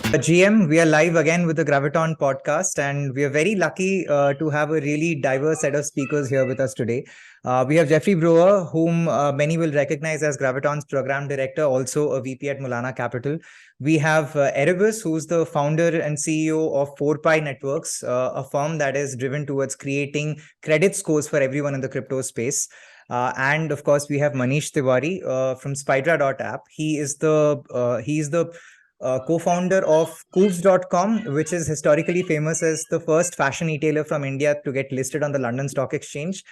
GM, we are live again with the Graviton podcast, and we are very lucky to have a really diverse set of speakers here with us today. We have Jeffery, whom many will recognize as Graviton's program director, also a VP at Mulana Capital. We have Erebus, who's the founder and CEO of 4Pi Networks, a firm that is driven towards creating credit scores for everyone in the crypto space. And of course, we have Manish Tiwari from Spydra.app. He's the co-founder of Cooves.com, which is historically famous as the first fashion retailer from India to get listed on the London Stock Exchange.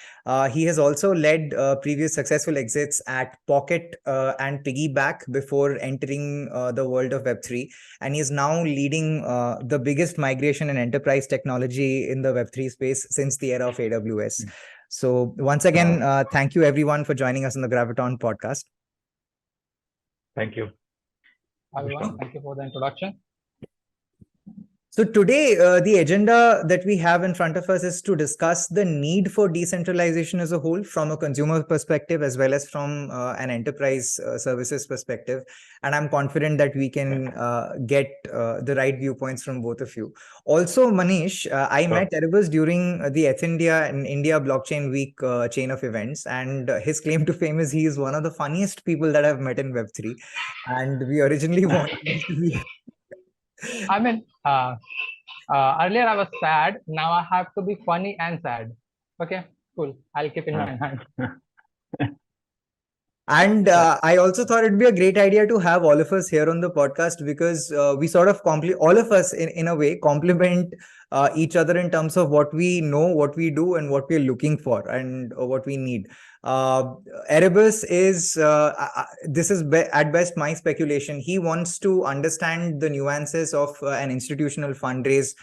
He has also led previous successful exits at Pocket and Piggyback before entering the world of Web3. And he is now leading the biggest migration in enterprise technology in the Web3 space since the era of AWS. So once again, thank you everyone for joining us on the Graviton podcast. Thank you. Everyone, thank you for the introduction. So today, the agenda that we have in front of us is to discuss the need for decentralization as a whole from a consumer perspective, as well as from an enterprise services perspective. And I'm confident that we can get the right viewpoints from both of you. Also, Manish, I met Erebus during the India and India Blockchain Week chain of events. And his claim to fame is he is one of the funniest people that I've met in Web3. And we originally wanted to be... I mean, earlier I was sad. Now I have to be funny and sad. Okay, cool. I'll keep in mind. And I also thought it'd be a great idea to have all of us here on the podcast because we sort of all of us in a way complement each other in terms of what we know, what we do, and what we're looking for and what we need. Erebus is, this is at best my speculation. He wants to understand the nuances of an institutional fundraise.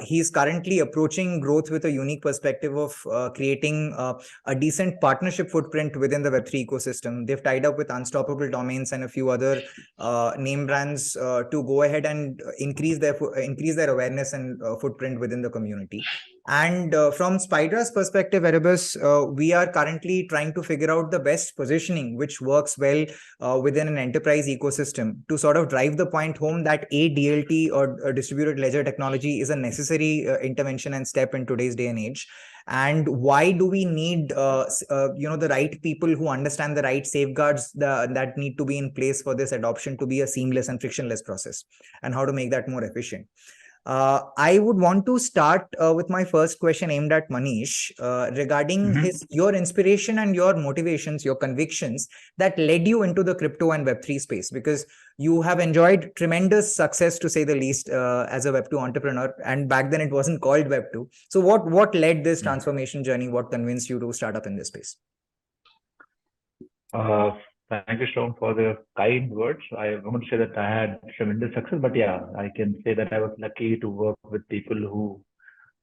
He's currently approaching growth with a unique perspective of creating a decent partnership footprint within the Web3 ecosystem. They've tied up with Unstoppable Domains and a few other name brands to go ahead and increase their awareness and footprint within the community. And from Spydra's perspective, Erebus, we are currently trying to figure out the best positioning which works well within an enterprise ecosystem to sort of drive the point home that DLT or distributed ledger technology is a necessary intervention and step in today's day and age. And why do we need the right people who understand the right safeguards that need to be in place for this adoption to be a seamless and frictionless process, and how to make that more efficient? I would want to start with my first question aimed at Manish regarding your inspiration and your motivations, your convictions that led you into the crypto and Web3 space, because you have enjoyed tremendous success, to say the least, as a Web2 entrepreneur. And back then it wasn't called Web2. So what led this transformation journey? What convinced you to start up in this space? Thank you, Shawm, for the kind words. I won't say that I had tremendous success, but yeah, I can say that I was lucky to work with people who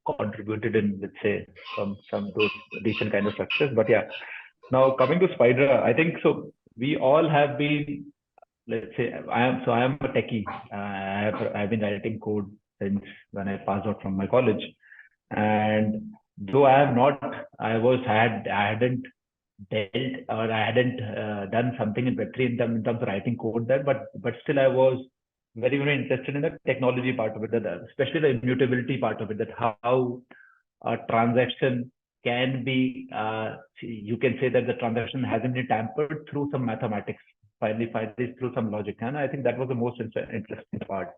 contributed in, let's say, some those decent kind of success. But yeah, now coming to Spydra, I think so. We all have been, let's say, I am a techie. I've been writing code since when I passed out from my college, and though I hadn't dealt or I hadn't done something in Web3 in terms of writing code there, but still I was very, very interested in the technology part of it, especially the immutability part of it, that how a transaction can be, you can say that the transaction hasn't been tampered through some mathematics, finally through some logic. And I think that was the most interesting part.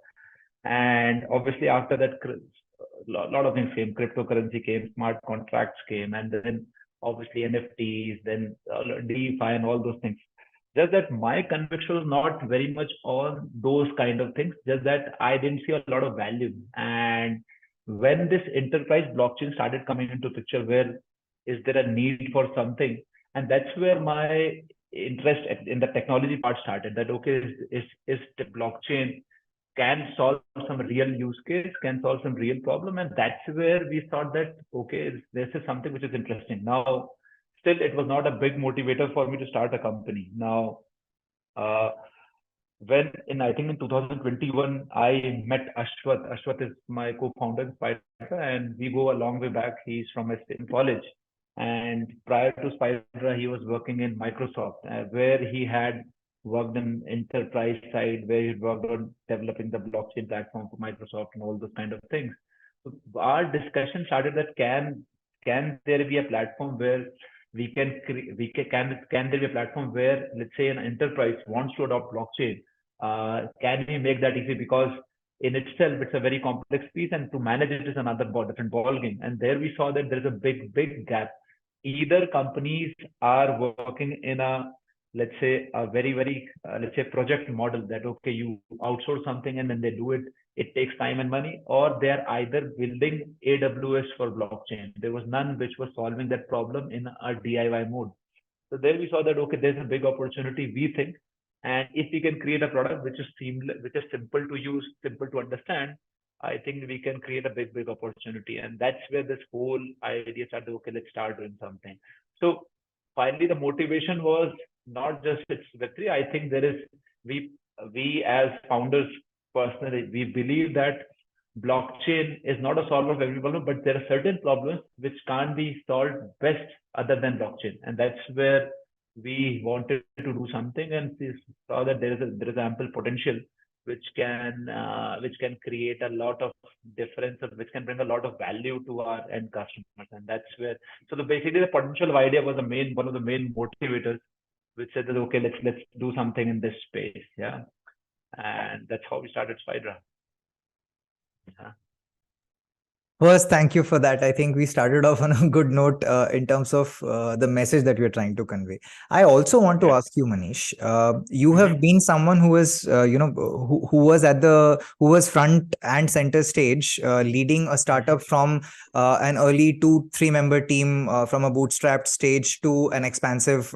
And obviously after that, a lot of things came, cryptocurrency came, smart contracts came, and then obviously NFTs, then DeFi and all those things. Just that my conviction was not very much on those kind of things, just that I didn't see a lot of value. And when this enterprise blockchain started coming into picture, where is there a need for something? And that's where my interest in the technology part started, that okay, is the blockchain can solve some real use case, can solve some real problem. And that's where we thought that, okay, this is something which is interesting. Now, still, it was not a big motivator for me to start a company. Now, I think in 2021, I met Ashwath. Ashwath is my co-founder in Spydra, and we go a long way back. He's from my same college. And prior to Spydra, he was working in Microsoft, where he had worked in enterprise side where he worked on developing the blockchain platform for Microsoft and all those kind of things. So our discussion started that can there be a platform where we can can there be a platform where, let's say, an enterprise wants to adopt blockchain? Can we make that easy? Because in itself, it's a very complex piece, and to manage it is another different ball game. And there we saw that there's a big gap. Either companies are working in a, let's say, a very let's say, project model that, okay, you outsource something and then they do it. It takes time and money, or they're either building AWS for blockchain. There was none which was solving that problem in a DIY mode. So there we saw that, okay, there's a big opportunity, we think. And if we can create a product which is seamless, which is simple to use, simple to understand, I think we can create a big opportunity. And that's where this whole idea started. Okay, let's start doing something. So finally, the motivation was not just it's Web3. I think there is, we as founders personally, we believe that blockchain is not a solver of every problem, but there are certain problems which can't be solved best other than blockchain. And that's where we wanted to do something, and we saw that there is ample potential which can create a lot of difference, which can bring a lot of value to our end customers. And that's where, so basically the potential idea was one of the main motivators, which said that, okay, let's do something in this space. Yeah. And that's how we started Spydra. Yeah. First, thank you for that. I think we started off on a good note in terms of the message that we're trying to convey. I also want to ask you, Manish, you have been someone who is, who was front and center stage, leading a startup from an early 2-3 member team, from a bootstrapped stage to an expansive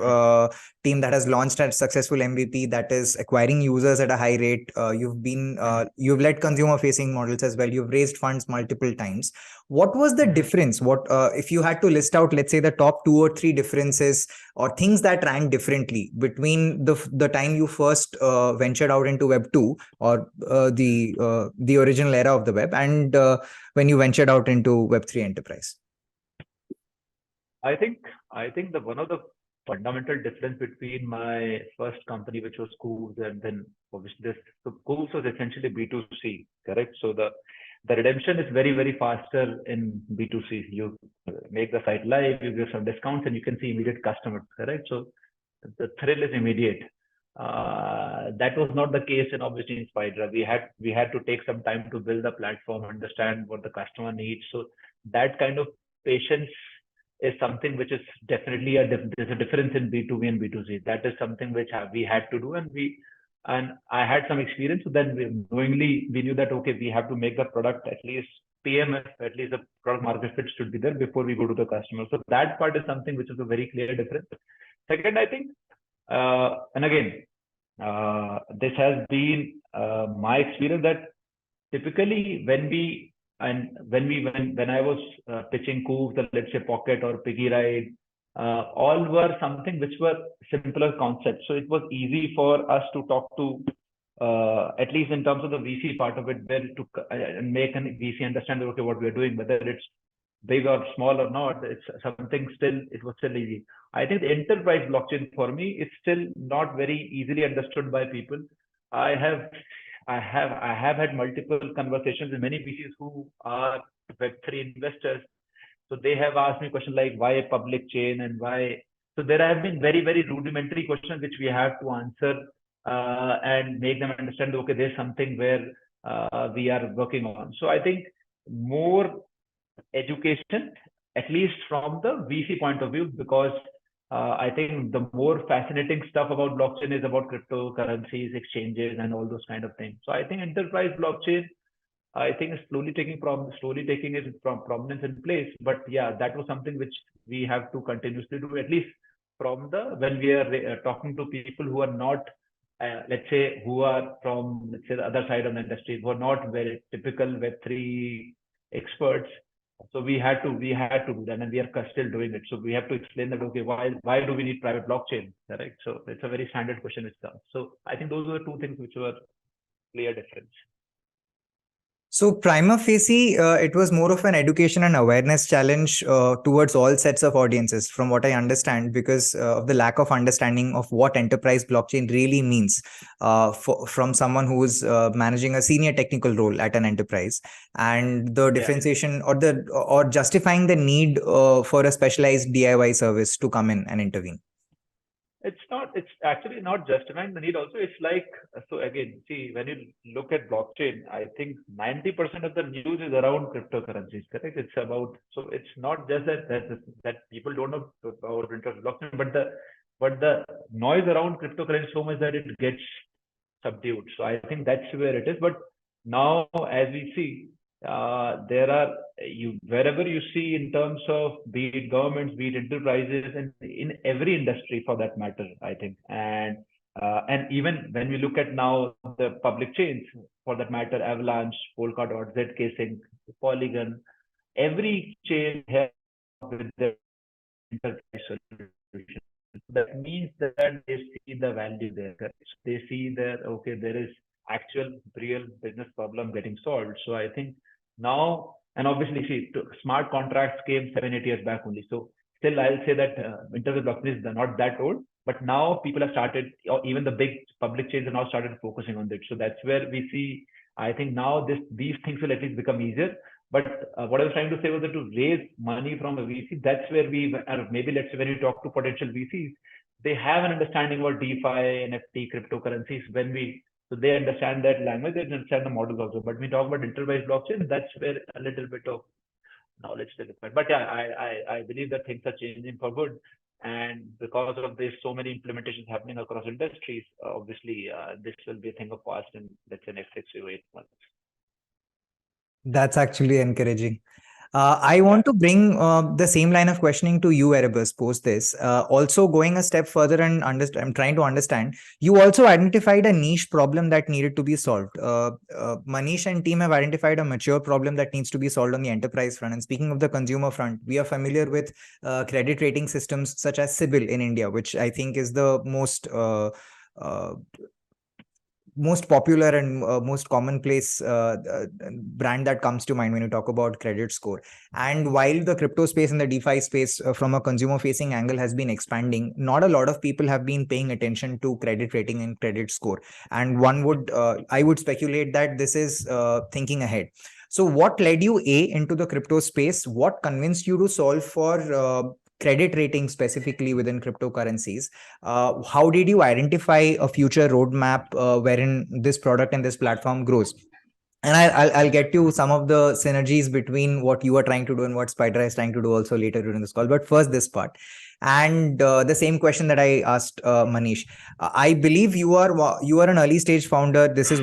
team that has launched at successful MVP that is acquiring users at a high rate. You've led consumer facing models as well. You've raised funds multiple times. What was the difference? What if you had to list out, let's say, the top 2 or 3 differences or things that ran differently between the time you first ventured out into Web 2 or the original era of the web and when you ventured out into Web 3 enterprise? I think the one of the fundamental difference between my first company, which was Schools, and then obviously this, so Schools was essentially B2C, correct? So the redemption is very faster in B2C. You make the site live, you give some discounts, and you can see immediate customers, correct? So the thrill is immediate. That was not the case in, obviously, in Spydra. We had to take some time to build the platform, understand what the customer needs. So that kind of patience is something which is definitely there's a difference in B2B and B2C. That is something which we had to do, and I had some experience. So then we knew that, okay, we have to make the product at least PMF, at least the product market fit should be there before we go to the customer. So that part is something which is a very clear difference. Second, I think, and again, this has been my experience that typically when I was pitching Coop, let's say Pocket or Piggy Ride, all were something which were simpler concepts. So it was easy for us to talk to, at least in terms of the VC part of it, where to make an VC understand, okay, what we're doing, whether it's big or small or not, it's something it was still easy. I think the enterprise blockchain for me is still not very easily understood by people. I have had multiple conversations with many VCs who are Web3 investors. So they have asked me questions like, why a public chain and why? So there have been very rudimentary questions which we have to answer and make them understand, okay, there's something where we are working on. So I think more education, at least from the VC point of view, because I think the more fascinating stuff about blockchain is about cryptocurrencies, exchanges, and all those kind of things. So I think enterprise blockchain, I think, is slowly taking its prominence in place. But yeah, that was something which we have to continuously do, at least from when we are talking to people who are not, let's say, who are from, let's say, the other side of the industry, who are not very typical Web3 experts. So we had to do that, and we are still doing it. So we have to explain that, okay, why do we need private blockchain? Correct. So it's a very standard question which comes. So I think those were 2 things which were clear difference. So prima facie, it was more of an education and awareness challenge towards all sets of audiences, from what I understand, because of the lack of understanding of what enterprise blockchain really means from someone who is managing a senior technical role at an enterprise, and the differentiation or justifying the need for a specialized DIY service to come in and intervene. It's actually not justifying the need also. It's like, so again, see, when you look at blockchain, I think 90% of the news is around cryptocurrencies, correct? It's about, so it's not just that people don't know about blockchain, but the noise around cryptocurrency so much that it gets subdued. So I think that's where it is. But now, as we see, there are wherever you see in terms of be it governments, be it enterprises, and in every industry for that matter, I think, and even when we look at now the public chains, for that matter, Avalanche, Polkadot, ZK Sync, Polygon, every chain has with their enterprise solution. That means that they see the value there. They see that, okay, there is actual real business problem getting solved. So I think now, and obviously, see, smart contracts came 7, 8 years back only. So still, I'll say that in terms of blockchain is not that old, but now people have started, or even the big public chains have now started focusing on it. So that's where we see, I think now these things will at least become easier. But what I was trying to say was that to raise money from a VC, that's where we maybe let's say when you talk to potential VCs, they have an understanding about DeFi, NFT, cryptocurrencies. So they understand that language, they understand the models also. But when we talk about enterprise blockchain, that's where a little bit of knowledge is required. But yeah, I believe that things are changing for good. And because of this, so many implementations happening across industries, obviously, this will be a thing of past in, let's say, next 6 to 8 months. That's actually encouraging. I want to bring the same line of questioning to you, Erebus, post this. Also going a step further and I'm trying to understand, you also identified a niche problem that needed to be solved. Manish and team have identified a mature problem that needs to be solved on the enterprise front. And speaking of the consumer front, we are familiar with credit rating systems such as CIBIL in India, which I think is the most popular and most commonplace brand that comes to mind when you talk about credit score. And while the crypto space and the DeFi space from a consumer facing angle has been expanding, not a lot of people have been paying attention to credit rating and credit score. And I would speculate that this is thinking ahead. So what led you into the crypto space? What convinced you to solve for credit rating specifically within cryptocurrencies? How did you identify a future roadmap wherein this product and this platform grows? And I'll get to some of the synergies between what you are trying to do and what Spider is trying to do also later during this call. But first, this part. And the same question that I asked Manish. I believe you are an early stage founder. This is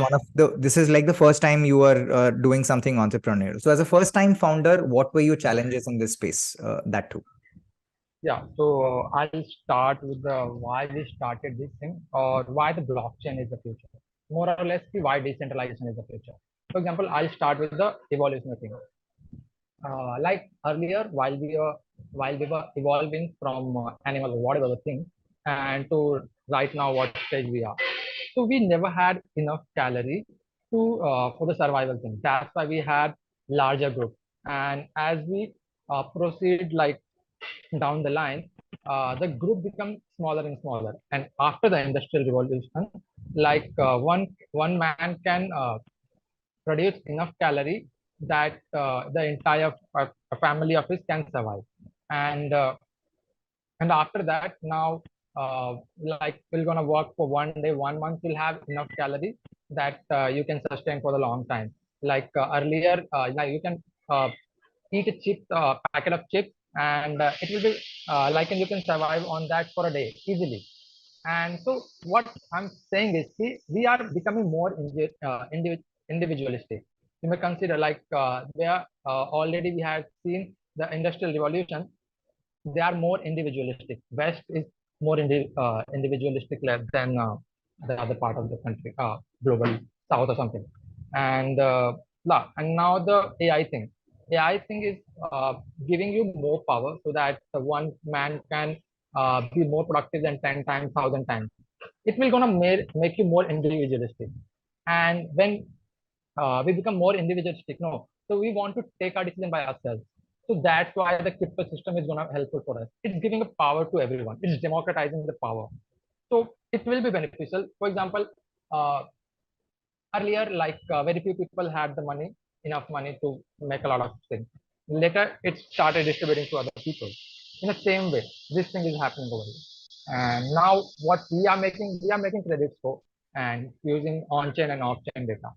like the first time you are doing something entrepreneurial. So as a first time founder, what were your challenges in this space? That too. Yeah, so I'll start with the why we started this thing or why the blockchain is the future. More or less, why decentralization is the future. For example, I'll start with the evolutionary thing. Like earlier, while we were evolving from animal or whatever the thing, and to right now what stage we are. So we never had enough calorie to for the survival thing. That's why we had larger group. And as we proceed like down the line, the group becomes smaller and smaller. And after the industrial revolution, like one man can produce enough calorie that the entire family of his can survive. And uh, and after that, now like we're gonna work for one day, 1 month, you'll have enough calories that you can sustain for the long time. Like earlier, like you can eat a chip packet of chips, and it will be like, and you can survive on that for a day easily. And so what I'm saying is, see, we are becoming more individualistic. You may consider like where already we have seen the industrial revolution, they are more individualistic. West is more individualistic than the other part of the country, globally, south or something. And and now the AI thing. AI thing is giving you more power so that the one man can be more productive than 10 times, 1,000 times. It will gonna make you more individualistic. And when we become more individualistic. No, so we want to take our decision by ourselves. So that's why the crypto system is gonna helpful for us. It's giving a power to everyone. It's democratizing the power. So it will be beneficial. For example, uh, earlier, like very few people had the money, enough money to make a lot of things. Later, it started distributing to other people. In the same way, this thing is happening over here. And now, what we are making credit score and using on-chain and off-chain data.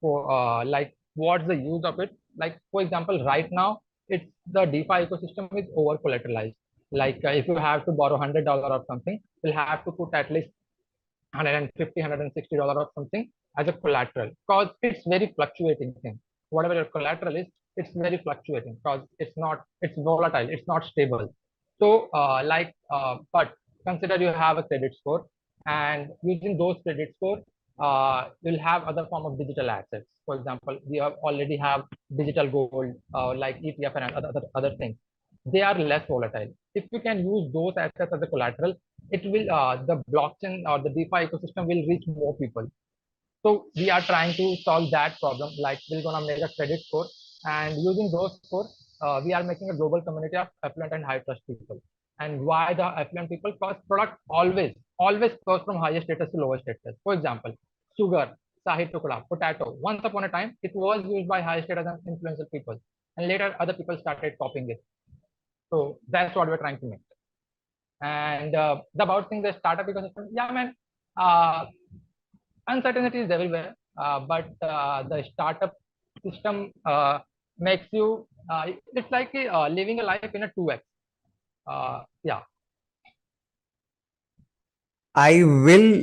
For like, what's the use of it? Like, for example, right now, it's the DeFi ecosystem is over collateralized. Like, if you have to borrow $100 or something, you'll have to put at least 150 $160 or something as a collateral, because it's very fluctuating thing. Whatever your collateral is, it's very fluctuating because it's volatile, it's not stable. So but consider you have a credit score, and using those credit score, you'll have other form of digital assets. For example, we already have digital gold, like ETF and other things. They are less volatile. If you can use those assets as a collateral, it will the blockchain or the DeFi ecosystem will reach more people. So we are trying to solve that problem. Like, we're gonna make a credit score, and using those scores, we are making a global community of affluent and high trust people. And why the affluent people? Because product always goes from higher status to lower status. For example, sugar, Sahid Tukla, potato. Once upon a time, it was used by high status and influential people, and later other people started copying it. So that's what we're trying to make. And the about thing, the startup ecosystem, yeah, man, uh, uncertainty is everywhere, but the startup system makes you, it's like living a life in a 2x. Yeah. I will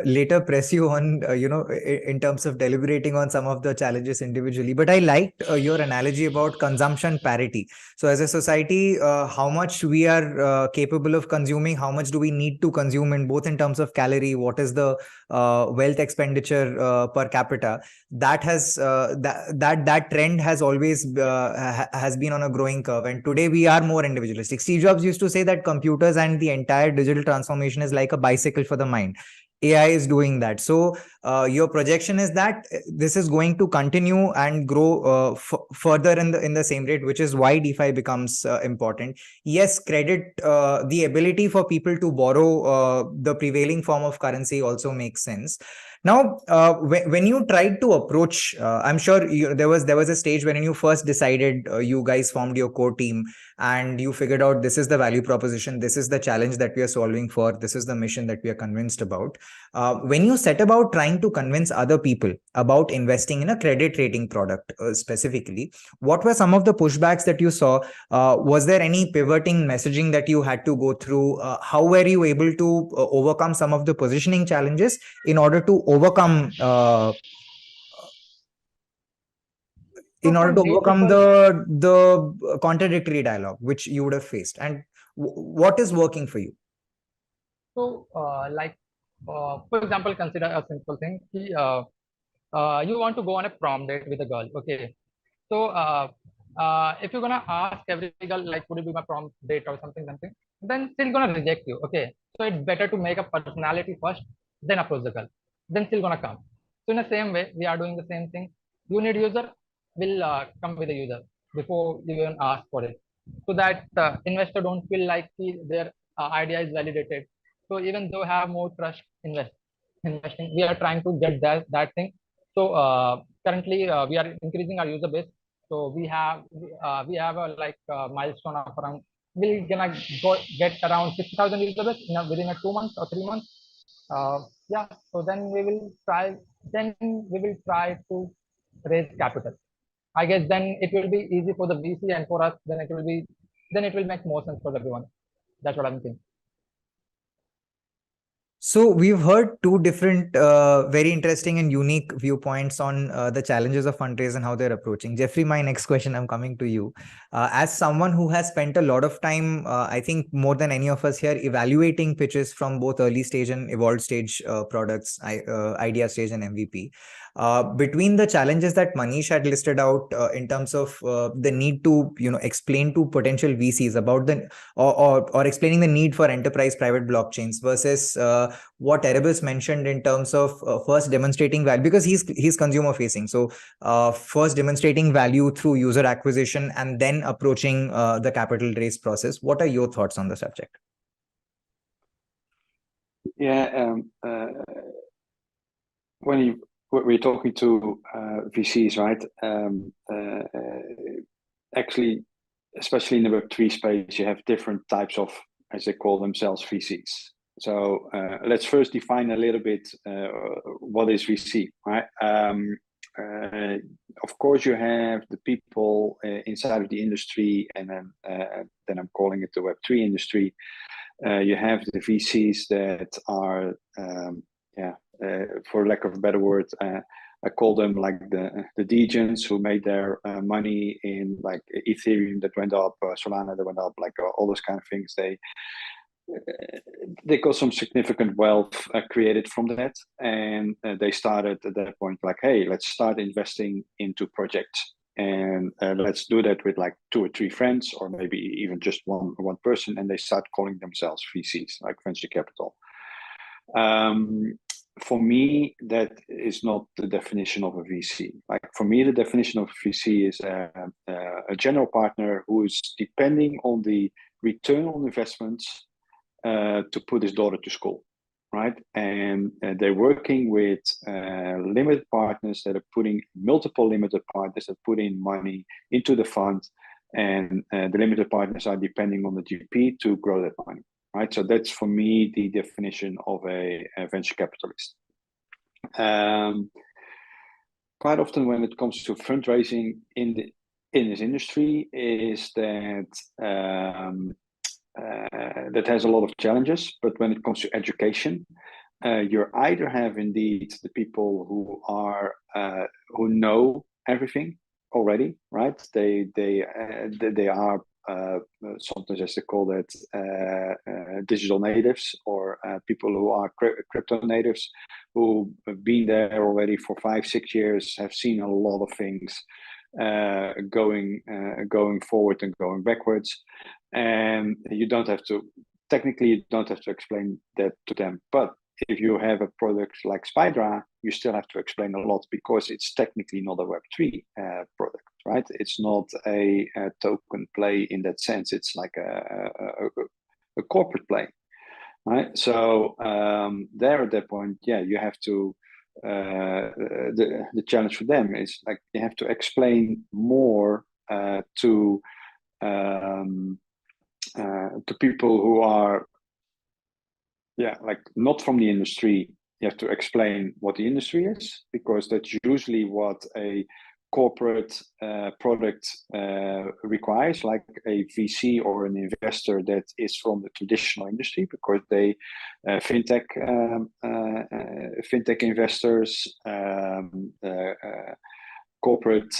later press you on, in terms of deliberating on some of the challenges individually. But I liked your analogy about consumption parity. So as a society, how much we are capable of consuming, how much do we need to consume in both in terms of calorie, what is the wealth expenditure per capita, that has that trend has always has been on a growing curve. And today we are more individualistic. Steve Jobs used to say that computers and the entire digital transformation is like a bicycle for the mind. AI is doing that. So your projection is that this is going to continue and grow further in the same rate, which is why DeFi becomes important. Yes, credit, the ability for people to borrow the prevailing form of currency also makes sense. Now, when you tried to approach, I'm sure there was a stage when you first decided, you guys formed your core team and you figured out this is the value proposition, this is the challenge that we are solving for, this is the mission that we are convinced about. When you set about trying to convince other people about investing in a credit rating product specifically, what were some of the pushbacks that you saw? Was there any pivoting messaging that you had to go through? How were you able to overcome some of the positioning challenges in order to overcome So for these people, the contradictory dialogue which you would have faced, and what is working for you? so for example, consider a simple thing. You want to go on a prom date with a girl. Okay. So if you're gonna ask every girl, like, would it be my prom date or something, then still gonna reject you. Okay. So it's better to make a personality first, then approach the girl. Then still gonna come. So in the same way, we are doing the same thing. You need user, will come with a user before you even ask for it, so that investor don't feel like their idea is validated. So even though have more trust investing, we are trying to get that thing. So currently we are increasing our user base. So we have a milestone of around, we're gonna get around 60,000 user base within a 2 months or 3 months. Yeah. So then we will try to raise capital. I guess then it will be easy for the VC, and for us, then it will make more sense for everyone. That's what I'm thinking. So we've heard two different, very interesting and unique viewpoints on the challenges of fundraise and how they're approaching. Jeffrey, my next question, I'm coming to you. As someone who has spent a lot of time, I think more than any of us here, evaluating pitches from both early stage and evolved stage products, idea stage and MVP. Between the challenges that Manish had listed out in terms of the need to explain to potential VCs about the or explaining the need for enterprise private blockchains versus what Erebus mentioned in terms of first demonstrating value, because he's consumer facing. So first demonstrating value through user acquisition and then approaching the capital raise process. What are your thoughts on the subject? Yeah, when we're talking to VCs, right? Actually, especially in the Web3 space, you have different types of, as they call themselves, VCs. So let's first define a little bit what is VC, right? Of course, you have the people inside of the industry, and then I'm calling it the Web3 industry. You have the VCs that are, for lack of a better word, I call them like the degens who made their money in like Ethereum that went up, Solana that went up, like all those kind of things. They got some significant wealth created from that, and they started at that point like, hey, let's start investing into projects, and let's do that with like 2 or 3 friends, or maybe even just one person, and they start calling themselves VCs, like venture capital. For me, that is not the definition of a VC. Like for me, the definition of a VC is a general partner who is depending on the return on investments to put his daughter to school, right? And they're working with limited partners that are putting multiple limited partners that put in money into the fund, and the limited partners are depending on the GP to grow that money, right? So that's for me the definition of a venture capitalist. Quite often when it comes to fundraising in this industry is that that has a lot of challenges, but when it comes to education, you either have indeed the people who are who know everything already, right? They are sometimes, as they call that, digital natives, or people who are crypto natives, who have been there already for 5-6 years, have seen a lot of things going forward and going backwards, and you don't have to explain that to them. But if you have a product like Spydra, you still have to explain a lot, because it's technically not a Web3 product, right? It's not a token play in that sense. It's like a corporate play, right? So there at that point, you have to, the challenge for them is like you have to explain more to people who are like not from the industry. You have to explain what the industry is, because that's usually what a corporate product requires, like a VC or an investor that is from the traditional industry, because they fintech investors, corporate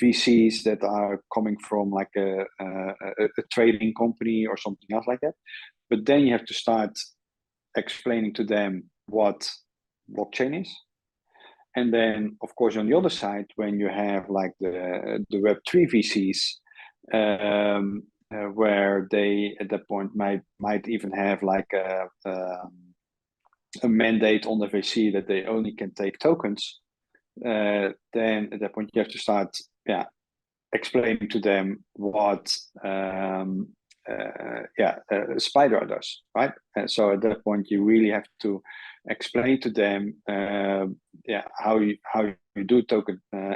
VCs that are coming from like a trading company or something else like that. But then you have to start explaining to them what blockchain is. And then, of course, on the other side, when you have like the Web3 VCs, where they at that point might even have like a mandate on the VC that they only can take tokens, then at that point you have to start explaining to them what Spydra does, right? And so at that point you really have to explain to them how you do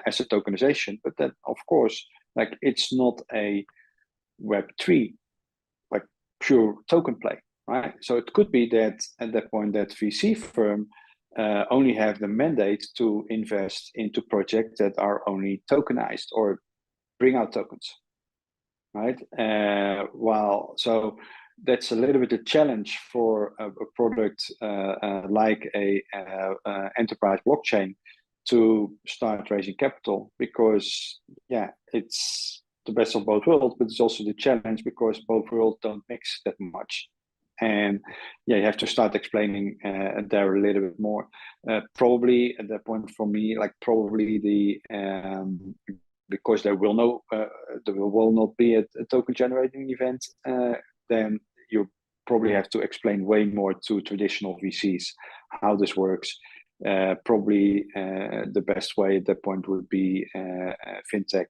asset tokenization. But then of course, like it's not a Web3 like pure token play, right? So it could be that at that point that VC firm only have the mandate to invest into projects that are only tokenized or bring out tokens, right? So that's a little bit a challenge for a product like a enterprise blockchain to start raising capital, because it's the best of both worlds, but it's also the challenge because both worlds don't mix that much. And you have to start explaining there a little bit more. Probably at that point for me, like probably because there will not be a token generating event, then you're probably probably have to explain way more to traditional VCs how this works. Probably the best way at that point would be fintech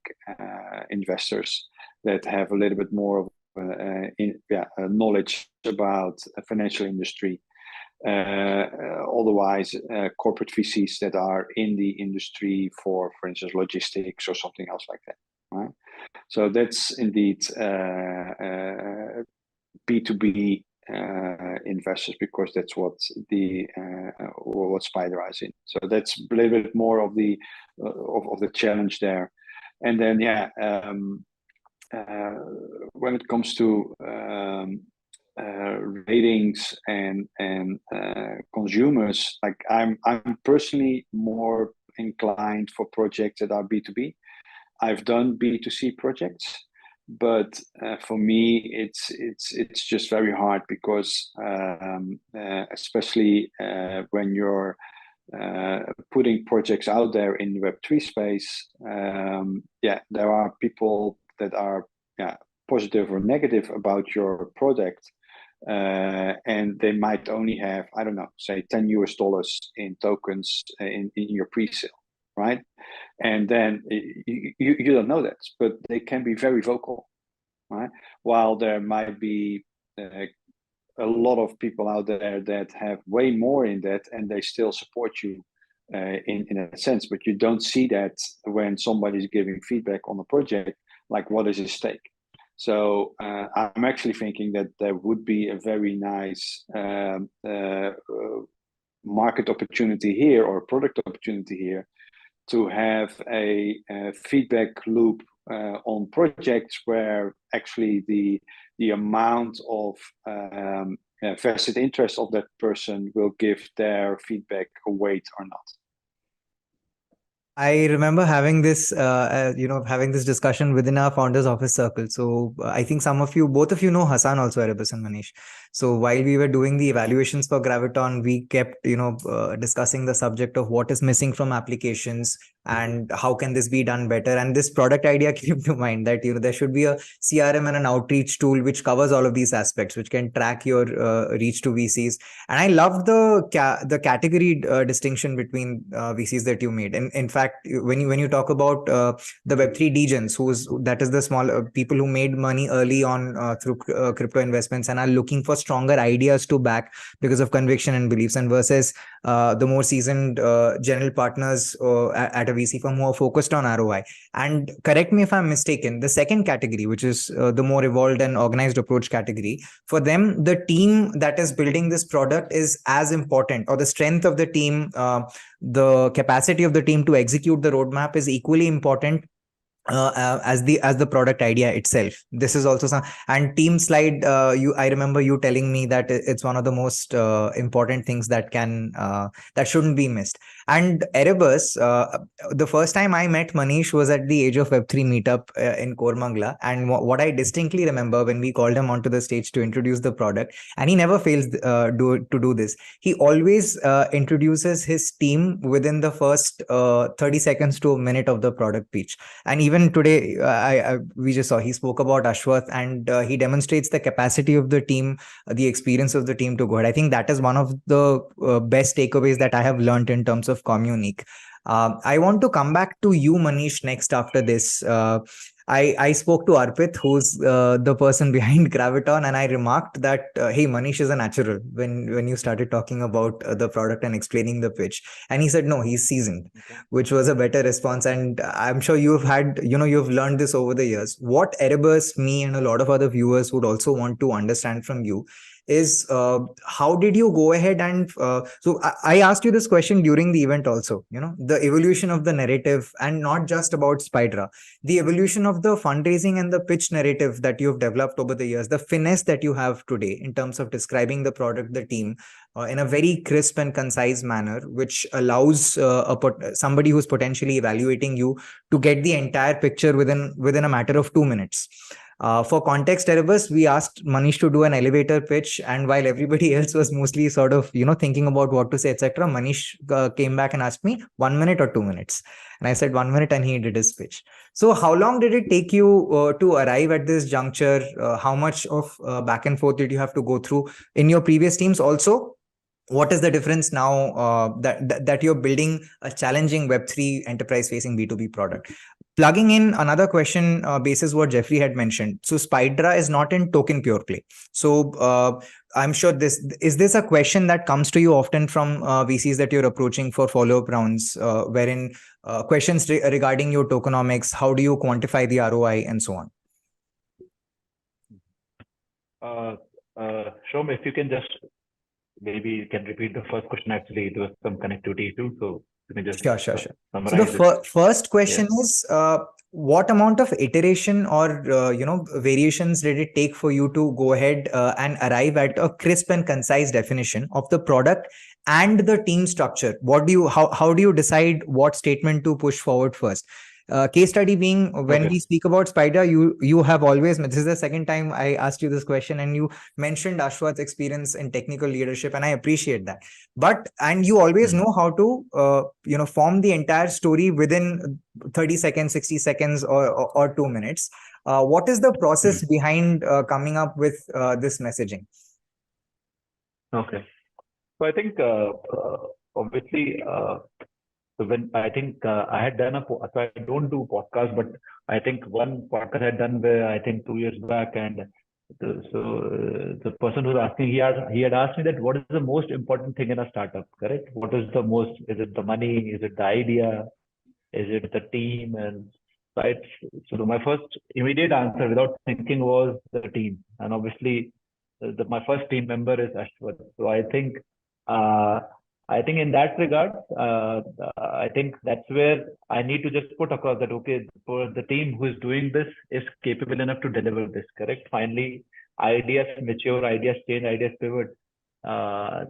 investors that have a little bit more of knowledge about a financial industry. Otherwise, corporate VCs that are in the industry for instance, logistics or something else like that. Right. So that's indeed B2B investors, because that's what what Spider is in. So that's a little bit more of the challenge there. And then when it comes to ratings and consumers, like I'm personally more inclined for projects that are B2B. I've done B2C projects, but for me it's just very hard, because especially when you're putting projects out there in the Web3 space, there are people that are positive or negative about your product, and they might only have, I don't know, say $10 in tokens in your pre-sale, right? And then you don't know that, but they can be very vocal, right? While there might be a lot of people out there that have way more in that, and they still support you in a sense, but you don't see that when somebody's giving feedback on a project, like what is his stake. So I'm actually thinking that there would be a very nice market opportunity here, or product opportunity here, to have a feedback loop on projects where actually the amount of vested interest of that person will give their feedback a weight or not. I remember having this, having this discussion within our founders office circle. So I think both of you know Hassan also, Erebus and Manish. So while we were doing the evaluations for Graviton, we kept, discussing the subject of what is missing from applications and how can this be done better. And this product idea came to mind that, there should be a CRM and an outreach tool which covers all of these aspects, which can track your reach to VCs. And I love the category distinction between VCs that you made. And in fact, when you talk about the Web3 degens, that is the small people who made money early on through crypto investments and are looking for stronger ideas to back because of conviction and beliefs, and versus the more seasoned general partners at a VC firm who are focused on ROI. And correct me if I'm mistaken, the second category, which is the more evolved and organized approach category, for them, the team that is building this product is as important, or the strength of the team, the capacity of the team to execute the roadmap is equally important as the product idea itself. This is also some, and team slide, I remember you telling me that it's one of the most important things that shouldn't be missed. And Erebus, the first time I met Manish was at the Age of Web3 meetup in Kormangla, and what I distinctly remember when we called him onto the stage to introduce the product, and he never fails to do this, he always introduces his team within the first 30 seconds to a minute of the product pitch. And even today, we just saw he spoke about Ashwath, and he demonstrates the capacity of the team, the experience of the team to go ahead. I think that is one of the best takeaways that I have learned in terms of Communique. I want to come back to you, Manish, next after this. I spoke to Arpit, who's the person behind Graviton, and I remarked that, hey, Manish is a natural when you started talking about the product and explaining the pitch. And he said, no, he's seasoned, which was a better response. And I'm sure you've learned this over the years. What Erebus, me, and a lot of other viewers would also want to understand from you is how did you go ahead and so I asked you this question during the event also, the evolution of the narrative, and not just about Spydra, the evolution of the fundraising and the pitch narrative that you've developed over the years, the finesse that you have today in terms of describing the product, the team, in a very crisp and concise manner, which allows somebody who's potentially evaluating you to get the entire picture within a matter of 2 minutes. For context, Erebus, we asked Manish to do an elevator pitch, and while everybody else was mostly sort of, thinking about what to say, etc., Manish came back and asked me 1 minute or 2 minutes, and I said 1 minute, and he did his pitch. So, how long did it take you to arrive at this juncture? How much of back and forth did you have to go through in your previous teams? Also, what is the difference now that you're building a challenging Web3 enterprise facing B2B product? Plugging in another question basis what Jeffrey had mentioned. So Spydra is not in token pure play. So I'm sure this a question that comes to you often from VCs that you're approaching for follow-up rounds, wherein questions regarding your tokenomics, how do you quantify the ROI and so on? Shawm, if you can just maybe you can repeat the first question. Actually, there was some connectivity issue, so you can just Sure. So summarize the first question is, what amount of iteration or variations did it take for you to go ahead and arrive at a crisp and concise definition of the product and the team structure? How do you decide what statement to push forward first? Case study being, when we speak about Spydra, you have always, this is the second time I asked you this question, and you mentioned Ashwath's experience in technical leadership, and I appreciate that. And you always know how to form the entire story within 30 seconds, 60 seconds, or 2 minutes. What is the process behind coming up with this messaging? Okay. So I think obviously so when I think I had done so I don't do podcasts, but I think one podcast I had done where I think 2 years back, and the person who was asking, he had asked me that what is the most important thing in a startup, correct? What is the most? Is it the money? Is it the idea? Is it the team? And right. So my first immediate answer without thinking was the team, and obviously my first team member is Ashwath. So I think in that regard, I think that's where I need to just put across that, okay, for the team who is doing this is capable enough to deliver this, correct? Finally, ideas mature, ideas change, ideas pivot.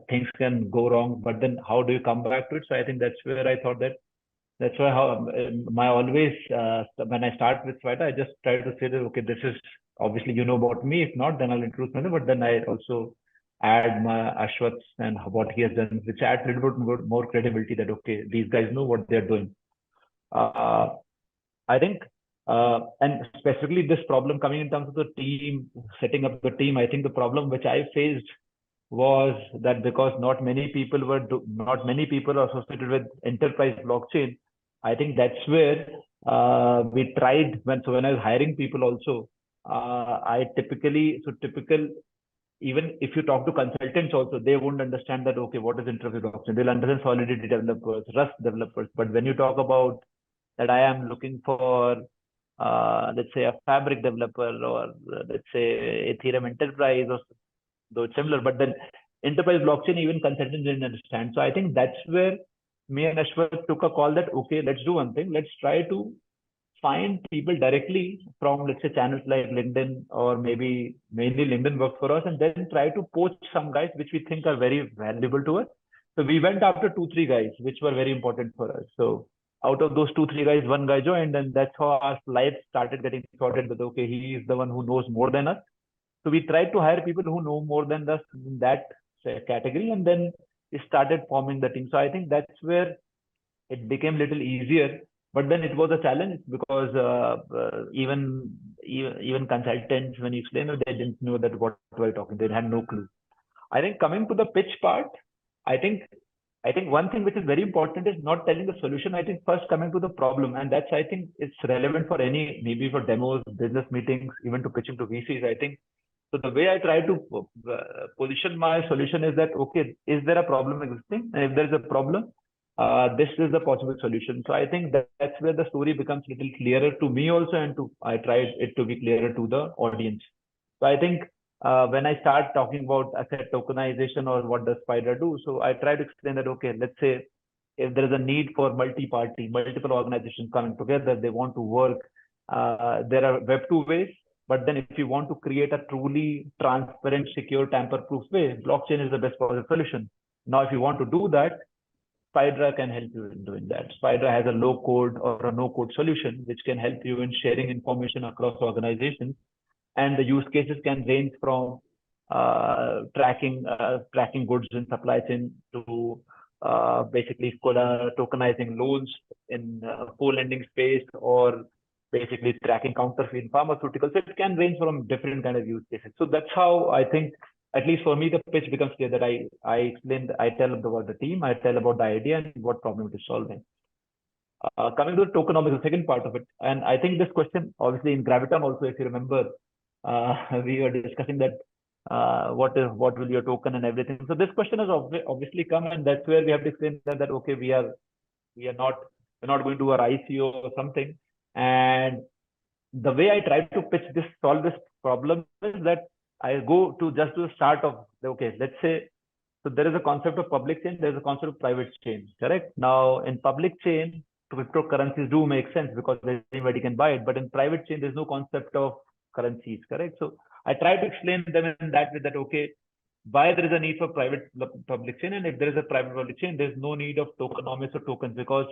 Things can go wrong, but then how do you come back to it? So I think that's where I thought that's why my always, when I start with Spydra, I just try to say that, okay, this is obviously about me. If not, then I'll introduce myself, but then I also add my Ashwath and what he has done, which adds a little bit more credibility that, okay, these guys know what they're doing. I think, and specifically this problem coming in terms of the team, setting up the team, I think the problem which I faced was that because not many people are associated with enterprise blockchain. I think that's where we tried when I was hiring people also. Typical, even if you talk to consultants also, they won't understand that, okay, what is enterprise blockchain? They'll understand Solidity developers, Rust developers. But when you talk about that, I am looking for, let's say, a Fabric developer, or let's say Ethereum enterprise, or though it's similar, but then enterprise blockchain, even consultants didn't understand. So I think that's where me and Ashwath took a call that, okay, let's do one thing. Let's try to find people directly from, let's say, channels like LinkedIn, or maybe mainly LinkedIn works for us, and then try to poach some guys which we think are very valuable to us. So we went after 2-3 guys which were very important for us. So out of those 2-3 guys, one guy joined, and that's how our life started getting sorted with, okay, he is the one who knows more than us. So we tried to hire people who know more than us in that category, and then we started forming the team. So I think that's where it became a little easier. But then it was a challenge because even consultants, when you explain it, they didn't know that what we were talking. They had no clue. I think coming to the pitch part, I think one thing which is very important is not telling the solution. I think first coming to the problem, and that's, I think it's relevant for maybe for demos, business meetings, even to pitching to VCs. I think so. The way I try to position my solution is that, okay, is there a problem existing? And if there is a problem, this is the possible solution. So I think that's where the story becomes a little clearer to me also, and I tried it to be clearer to the audience. So I think when I start talking about asset tokenization or what does Spydra do, so I try to explain that, okay, let's say if there is a need for multiple organizations coming together, they want to work. There are Web2 ways, but then if you want to create a truly transparent, secure, tamper-proof way, blockchain is the best possible solution. Now, if you want to do that, Spydra can help you in doing that. Spydra has a low code or a no code solution, which can help you in sharing information across organizations and the use cases can range from tracking goods in supply chain to basically tokenizing loans in co-lending space, or basically tracking counterfeit pharmaceuticals. So it can range from different kind of use cases. So that's how I think, at least for me, the pitch becomes clear, that I explain, I tell about the team, I tell about the idea and what problem it is solving. Coming to the tokenomics, the second part of it, and I think this question, obviously in Graviton also, if you remember, we were discussing that what will your token and everything. So this question has obviously come, and that's where we have to explain that okay, we're not going to our ICO or something. And the way I try to solve this problem is that I go to just to the start of okay, let's say, so there is a concept of public chain, there is a concept of private chain, correct? Now in public chain, cryptocurrencies do make sense because anybody can buy it, but in private chain, there's no concept of currencies, correct? So I try to explain them in that way, that okay, why there is a need for private public chain, and if there is a private public chain, there's no need of tokenomics or tokens, because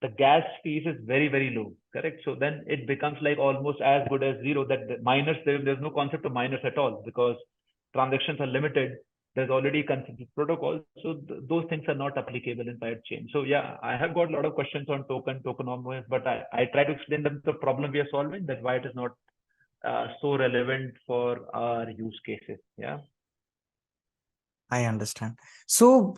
the gas fees is very, very low, correct? So then it becomes like almost as good as zero, that the miners, there's no concept of miners at all, because transactions are limited. There's already consensus protocol, so those things are not applicable in private chain. So yeah, I have got a lot of questions on tokenomics, but I try to explain them the problem we are solving, that why it is not so relevant for our use cases. Yeah. I understand. So,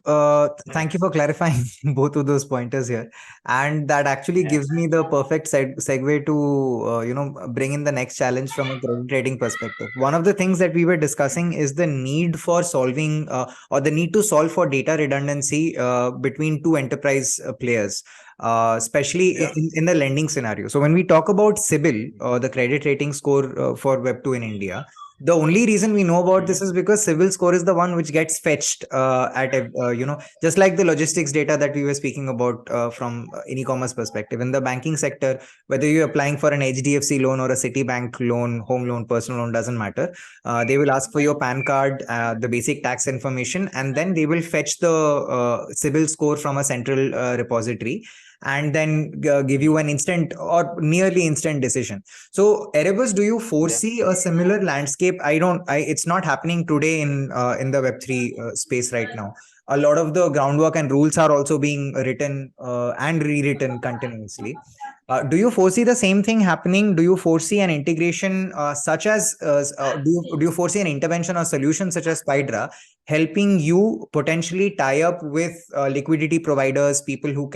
thank you for clarifying both of those pointers here. And that actually Yeah. gives me the perfect segue to, bring in the next challenge from a credit trading perspective. One of the things that we were discussing is the need for solving or the need to solve for data redundancy between two enterprise players. Especially Yeah. in the lending scenario. So when we talk about CIBIL, the credit rating score for Web2 in India, the only reason we know about this is because CIBIL score is the one which gets fetched just like the logistics data that we were speaking about from an e-commerce perspective. In the banking sector, whether you're applying for an HDFC loan or a Citibank loan, home loan, personal loan, doesn't matter. They will ask for your PAN card, the basic tax information, and then they will fetch the CIBIL score from a central repository, and then give you an instant or nearly instant decision. So Erebus, do you foresee a similar landscape? It's not happening today in the Web3 space right now. A lot of the groundwork and rules are also being written and rewritten continuously. Do you foresee the same thing happening? Do you foresee an integration such as do you foresee an intervention or solution such as Spydra helping you potentially tie up with liquidity providers, people who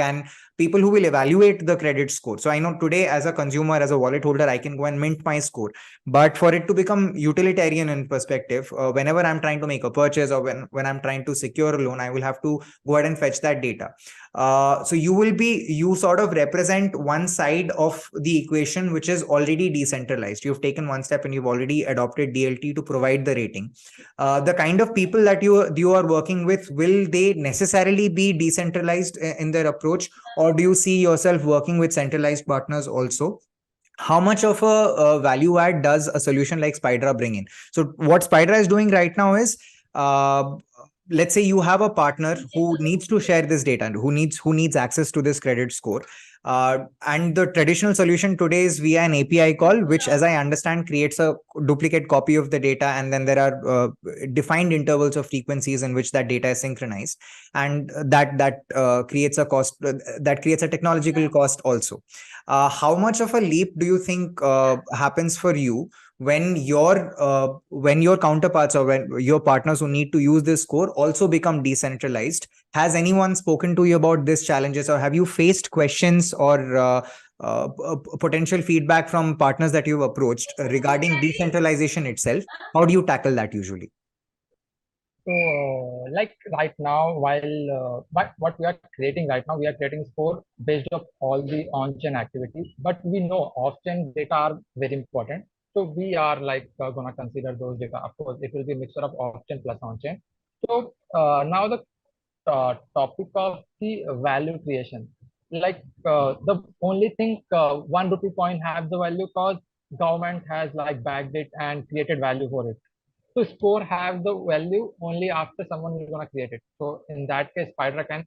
will evaluate the credit score? So I know today, as a consumer, as a wallet holder, I can go and mint my score, but for it to become utilitarian in perspective, whenever I'm trying to make a purchase or when I'm trying to secure a loan, I will have to go ahead and fetch that data. So you sort of represent one side of the equation which is already decentralized. You've taken one step and you've already adopted DLT to provide the rating. The kind of people that you are working with, will they necessarily be decentralized in their approach, or do you see yourself working with centralized partners also? How much of a value add does a solution like Spydra bring in? So what Spydra is doing right now is, let's say you have a partner who needs to share this data and who needs access to this credit score. And the traditional solution today is via an API call, which, as I understand, creates a duplicate copy of the data, and then there are defined intervals of frequencies in which that data is synchronized, and that creates a cost, that creates a technological cost also. How much of a leap do you think happens for you when your counterparts or when your partners who need to use this score also become decentralized? Has anyone spoken to you about these challenges, or have you faced questions or potential feedback from partners that you've approached regarding decentralization itself? How do you tackle that usually? So, like right now, what we are creating right now, we are creating score based on all the on-chain activities. But we know off-chain data are very important. So we are like gonna consider those data. Of course, it will be a mixture of off-chain plus on-chain. So now the topic of the value creation. Like the only thing, 1 rupee coin have the value because government has like backed it and created value for it. So score have the value only after someone is gonna create it. So in that case, Spydra can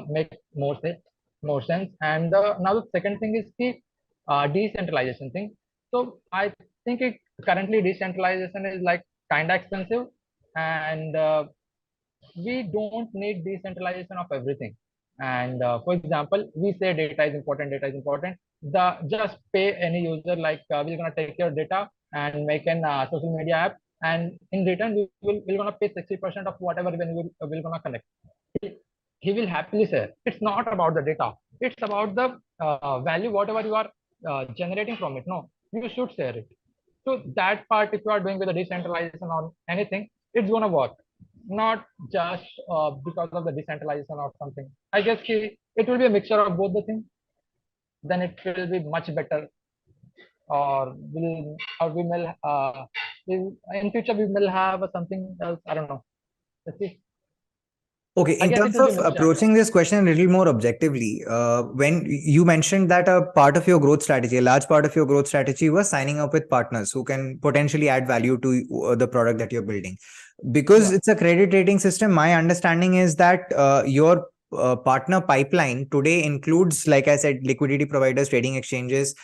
make more sense. And now the second thing is the decentralization thing. So I think currently decentralization is like kind of expensive, and we don't need decentralization of everything. And for example, we say data is important, data is important. The just pay any user, like we're gonna take your data and make an social media app, and in return we're gonna pay 60% of whatever when we're gonna collect. He will happily share. It's not about the data. It's about the value, whatever you are generating from it. No, you should share it. So that part, if you are doing with the decentralization or anything, it's gonna work. Not just because of the decentralization or something. I guess it will be a mixture of both the things. Then it will be much better. Or we may in future we will have something else. I don't know. Let's see. Okay, I in guess it terms will be of a mixture. approaching this question a little more objectively, when you mentioned that a part of your growth strategy, a large part of your growth strategy was signing up with partners who can potentially add value to the product that you're building. Because Yeah. it's a credit rating system, my understanding is that your partner pipeline today includes, like I said, liquidity providers, trading exchanges,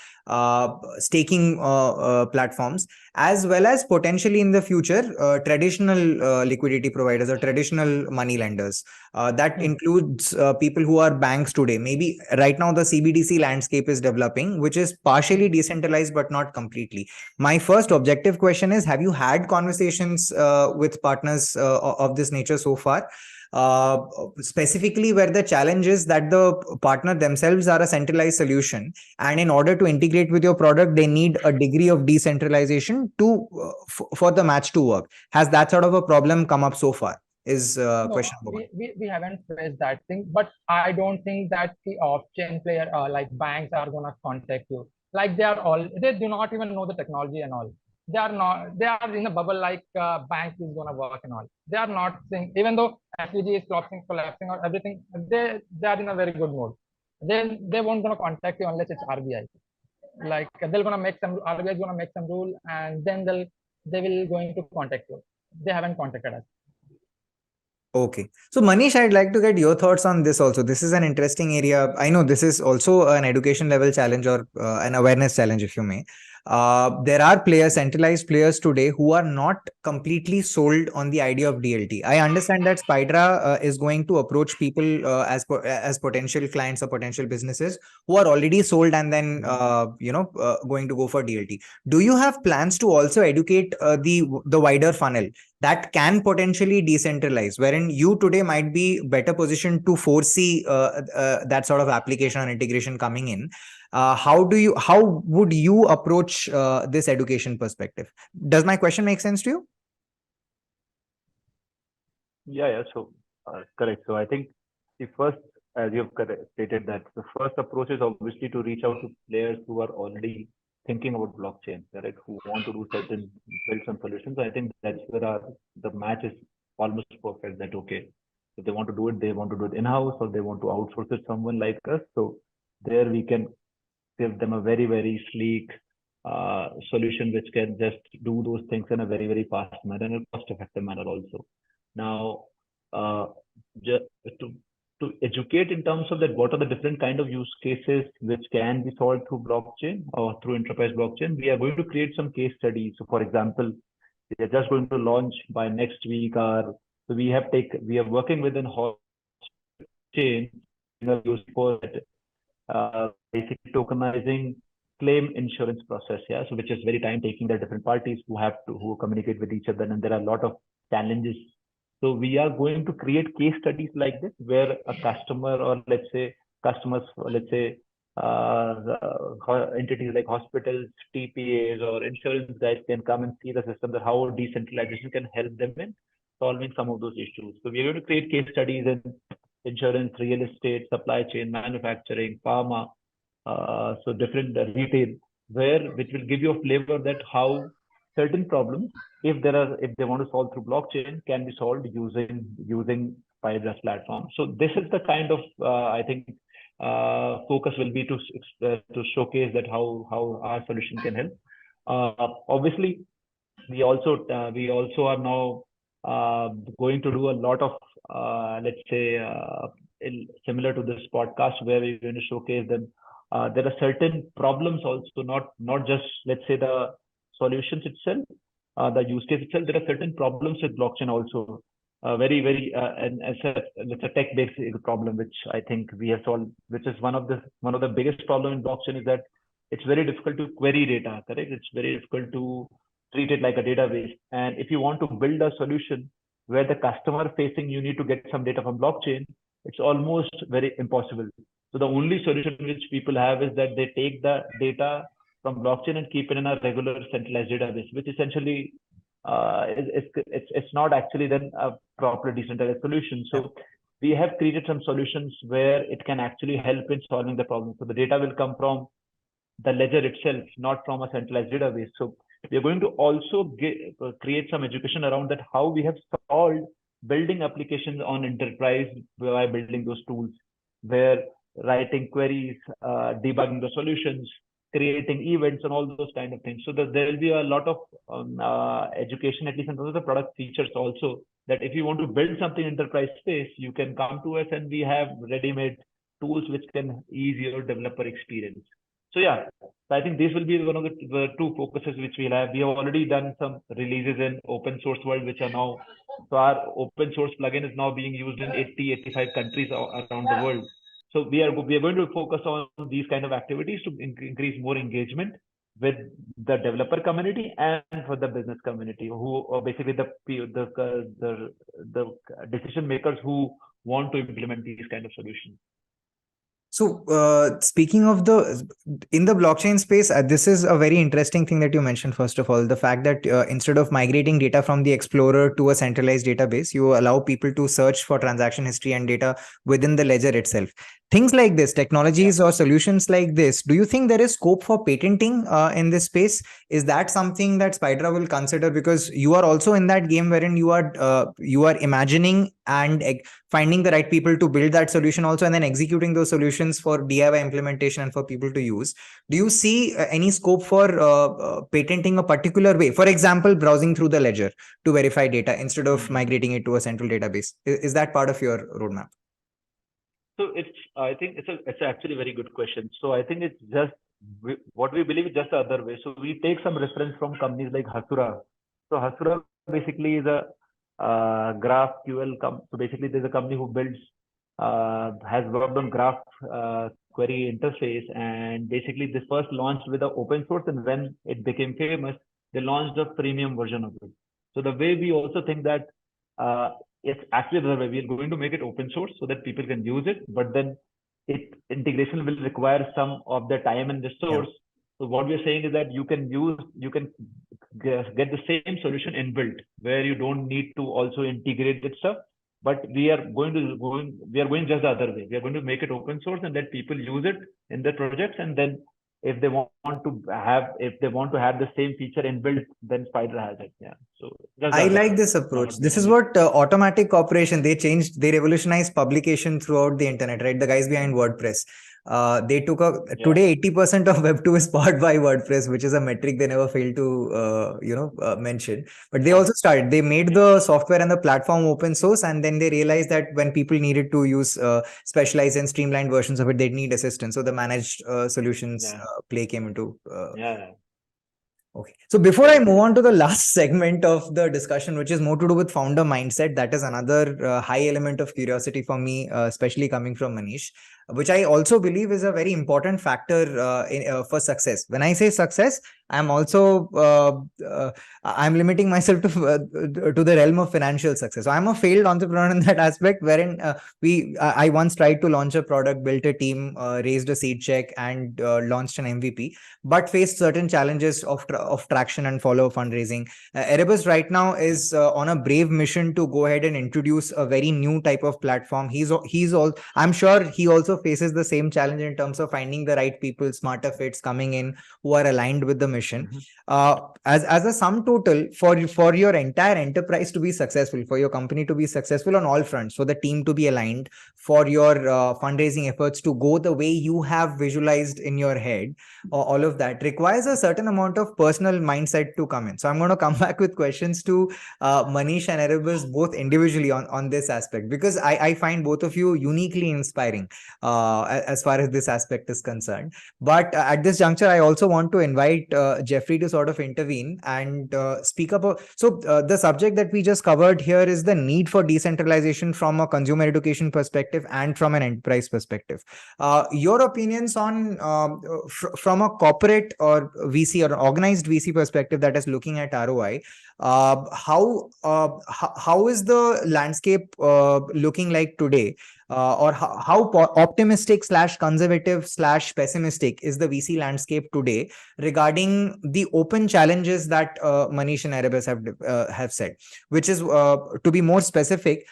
staking platforms, as well as potentially in the future traditional liquidity providers or traditional money lenders. That includes people who are banks today. Maybe right now the CBDC landscape is developing, which is partially decentralized but not completely. My first objective question is, have you had conversations with partners of this nature so far? Specifically where the challenge is that the partner themselves are a centralized solution, and in order to integrate with your product they need a degree of decentralization to for the match to work. Has that sort of a problem come up so far, is No, question number one. we haven't faced that thing, but I don't think that the off-chain player, like banks, are gonna contact you. Like they do not even know the technology and all. They are not. They are in a bubble, like banks is gonna work and all. They are not saying, even though SVG is collapsing or everything. They are in a very good mood. They won't gonna contact you unless it's RBI. Like they're gonna make some RBI is gonna make some rule, and then they will going to contact you. They haven't contacted us. Okay. So Manish, I'd like to get your thoughts on this also. This is an interesting area. I know this is also an education level challenge or an awareness challenge, if you may. There are players, centralized players today who are not completely sold on the idea of DLT. I understand that Spydra is going to approach people as potential clients or potential businesses who are already sold and then going to go for DLT. Do you have plans to also educate the wider funnel that can potentially decentralize, wherein you today might be better positioned to foresee that sort of application or integration coming in? How would you approach this education perspective? Does my question make sense to you? Yeah. So correct. So I think the first, as you've stated, that the first approach is obviously to reach out to players who are already thinking about blockchain, right? Who want to do build some solutions. I think that's where the match is almost perfect. That okay, if they want to do it, they want to do it in-house, or they want to outsource it someone like us. So there we can give them a very, very sleek solution which can just do those things in a very, very fast manner and a cost-effective manner also. Now, just to educate in terms of that, what are the different kind of use cases which can be solved through blockchain or through enterprise blockchain? We are going to create some case studies. So, for example, we are just going to launch by next week. So we are working within chain, used for basically tokenizing claim insurance process. Yeah, so which is very time taking. There are different parties who communicate with each other, and there are a lot of challenges. So we are going to create case studies like this, where a customer, or let's say customers, let's say entities like hospitals, TPAs, or insurance guys can come and see the system, that how decentralization can help them in solving some of those issues. So we are going to create case studies in insurance, real estate, supply chain, manufacturing, pharma, so different retail, which will give you a flavor that how certain problems, if they want to solve through blockchain, can be solved using Spydra's platform. So this is the kind of I think focus will be to showcase that how our solution can help. Obviously, we also are now going to do a lot of let's say similar to this podcast, where we're going to showcase them. There are certain problems also, not just, let's say, the solutions itself, the use case itself, there are certain problems with blockchain also. And it's a tech-based problem, which I think we have solved, which is one of the biggest problem in blockchain is that it's very difficult to query data, correct? It's very difficult to treat it like a database. And if you want to build a solution where the customer facing, you need to get some data from blockchain, it's almost very impossible. So the only solution which people have is that they take the data from blockchain and keep it in a regular centralized database, which essentially it's not actually then a proper decentralized solution. So we have created some solutions where it can actually help in solving the problem. So the data will come from the ledger itself, not from a centralized database. So we are going to also create some education around that, how we have solved building applications on enterprise by building those tools, where writing queries, debugging the solutions, creating events, and all those kind of things. So that there will be a lot of education, at least in terms of the product features also, that if you want to build something enterprise space, you can come to us and we have ready-made tools which can ease your developer experience. So yeah, I think this will be one of the two focuses which we'll have. We have already done some releases in open source world, which are now, so our open source plugin is now being used in 85 countries around the world. So we are going to focus on these kind of activities to increase more engagement with the developer community and for the business community, who are basically the decision makers who want to implement these kind of solutions. So speaking of in the blockchain space, this is a very interesting thing that you mentioned. First of all, the fact that instead of migrating data from the Explorer to a centralized database, you allow people to search for transaction history and data within the ledger itself. Things like this, technologies or solutions like this, do you think there is scope for patenting in this space? Is that something that Spydra will consider? Because you are also in that game wherein you are imagining and finding the right people to build that solution also, and then executing those solutions for DIY implementation and for people to use. Do you see any scope for patenting a particular way? For example, browsing through the ledger to verify data instead of migrating it to a central database. Is that part of your roadmap? So I think it's actually a very good question. So I think it's just what we believe is just the other way. So we take some reference from companies like Hasura. So Hasura basically is a GraphQL. So basically, there's a company who builds, has worked on Graph query interface, and basically this first launched with the open source, and when it became famous, they launched a premium version of it. So the way we also think that it's actually the way we are going to make it open source so that people can use it, but then integration will require some of the time and resource. So what we're saying is that you can get the same solution inbuilt, where you don't need to also integrate that stuff. But we are going just the other way. We are going to make it open source and let people use it in their projects, and then if they want to have the same feature inbuilt, then Spydra has it. Yeah. So I like this approach. This is what Automatic Corporation, they revolutionized publication throughout the internet, right? The guys behind WordPress. They took today 80% of Web2 is powered by WordPress, which is a metric they never fail to mention. But they also they made the software and the platform open source, and then they realized that when people needed to use specialized and streamlined versions of it, they'd need assistance. So the managed solutions play came into Okay. So before I move on to the last segment of the discussion, which is more to do with founder mindset, that is another high element of curiosity for me, especially coming from Manish, which I also believe is a very important factor for success. When I say success, I'm also I'm limiting myself to the realm of financial success. So I'm a failed entrepreneur in that aspect, wherein I once tried to launch a product, built a team, raised a seed check, and launched an MVP, but faced certain challenges of traction and follow fundraising. Erebus right now is on a brave mission to go ahead and introduce a very new type of platform. I'm sure he also faces the same challenge in terms of finding the right people, smarter fits coming in who are aligned with the mission. As a sum total for your entire enterprise to be successful, for your company to be successful on all fronts, for the team to be aligned, for your fundraising efforts to go the way you have visualized in your head, all of that requires a certain amount of personal mindset to come in. So I'm going to come back with questions to Manish and Erebus both individually on this aspect, because I find both of you uniquely inspiring as far as this aspect is concerned. But at this juncture, I also want to invite Jeffrey to sort of intervene and speak about. So the subject that we just covered here is the need for decentralization from a consumer education perspective and from an enterprise perspective. Your opinions on from a corporate or VC or organized VC perspective that is looking at ROI. How is the landscape looking like today? Or how optimistic / conservative / pessimistic is the VC landscape today regarding the open challenges that Manish and Erebus have said, which is to be more specific,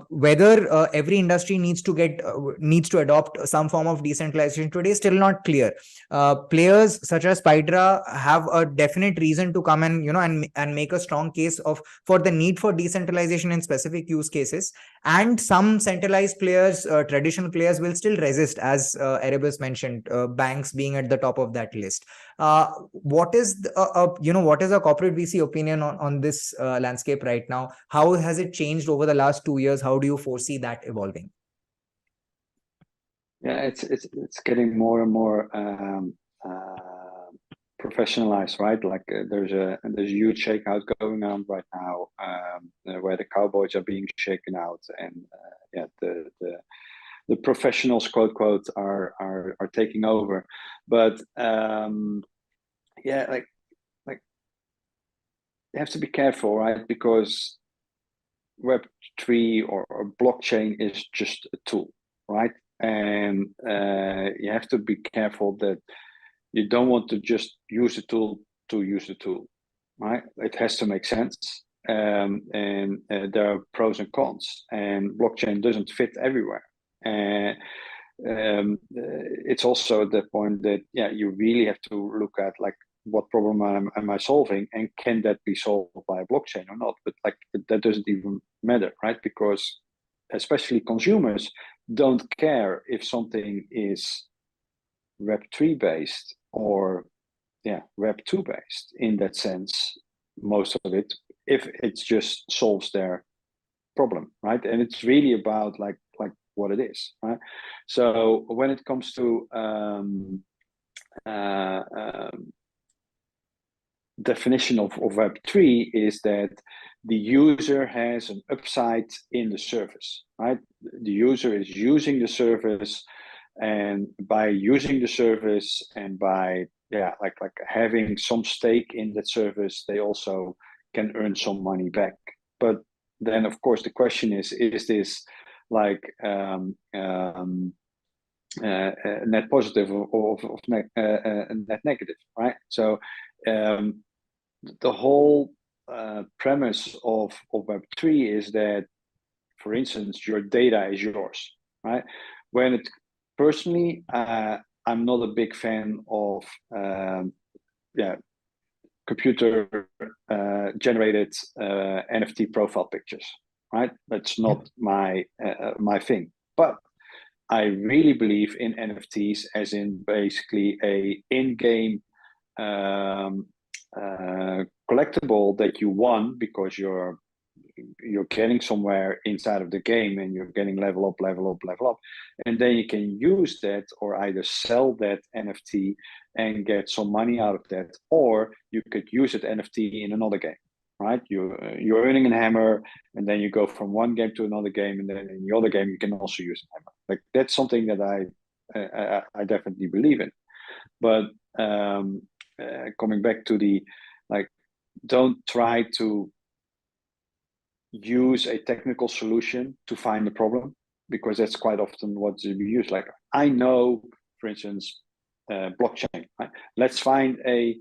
whether every industry needs to adopt some form of decentralization today is still not clear. Players such as Pydra have a definite reason to come and make a strong case for the need for decentralization in specific use cases, and some centralized players, traditional players, will still resist, as Erebus mentioned, banks being at the top of that list. What is a corporate VC opinion on this landscape right now? How has it changed over the last 2 years? How do you foresee that evolving? Yeah, it's getting more and more professionalized, right? Like there's a huge shakeout going on right now, where the cowboys are being shaken out, and the professionals, quote, are taking over. But yeah, like you have to be careful, right? Because Web3 or blockchain is just a tool, right? And you have to be careful that you don't want to just use the tool to use the tool, right? It has to make sense. And there are pros and cons, and blockchain doesn't fit everywhere. And it's also at the point that, yeah, you really have to look at like, what problem am I solving, and can that be solved by a blockchain or not? But like, that doesn't even matter, right? Because especially consumers don't care if something is Web3 based or Web2 based in that sense, most of it, if it just solves their problem, right? And it's really about like what it is, right? So when it comes to definition of Web3 is that the user has an upside in the service, right? The user is using the service, and by using the service and by like having some stake in that service, they also can earn some money back. But then of course the question is this like net positive or net negative, right? So the whole premise of Web3 is that, for instance, your data is yours, right? Personally, I'm not a big fan of computer generated NFT profile pictures, right? That's not my thing. But I really believe in NFTs as in basically a in-game collectible that you won because you're getting somewhere inside of the game, and you're getting level up, and then you can use that or either sell that NFT and get some money out of that, or you could use that NFT in another game, right? You're earning a hammer, and then you go from one game to another game, and then in the other game you can also use a hammer. Like, that's something that I definitely believe in. But coming back to the like, don't try to use a technical solution to find the problem, because that's quite often what we use. Like, I know, for instance, blockchain, right? Let's find a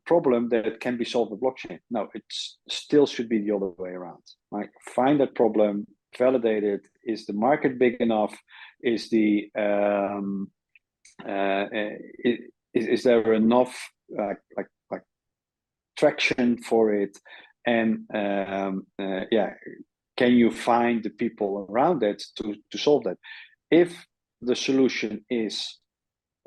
problem that can be solved with blockchain. No, it still should be the other way around. Like, find that problem, validate it. Is the market big enough? Is the is there enough like traction for it? And can you find the people around it to solve that? If the solution is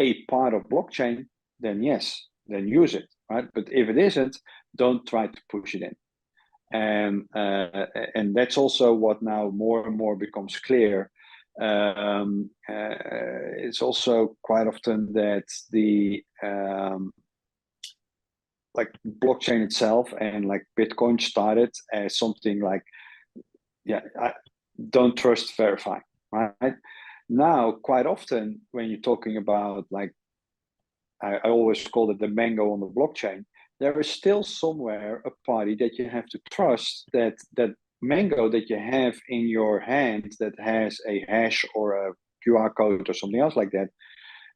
a part of blockchain, then yes, then use it, right? But if it isn't, don't try to push it in. And that's also what now more and more becomes clear. It's also quite often that the like blockchain itself and like Bitcoin started as something like, don't trust, verify, right? Now, quite often when you're talking about like, I always call it the mango on the blockchain, there is still somewhere a party that you have to trust, that mango that you have in your hand that has a hash or a QR code or something else like that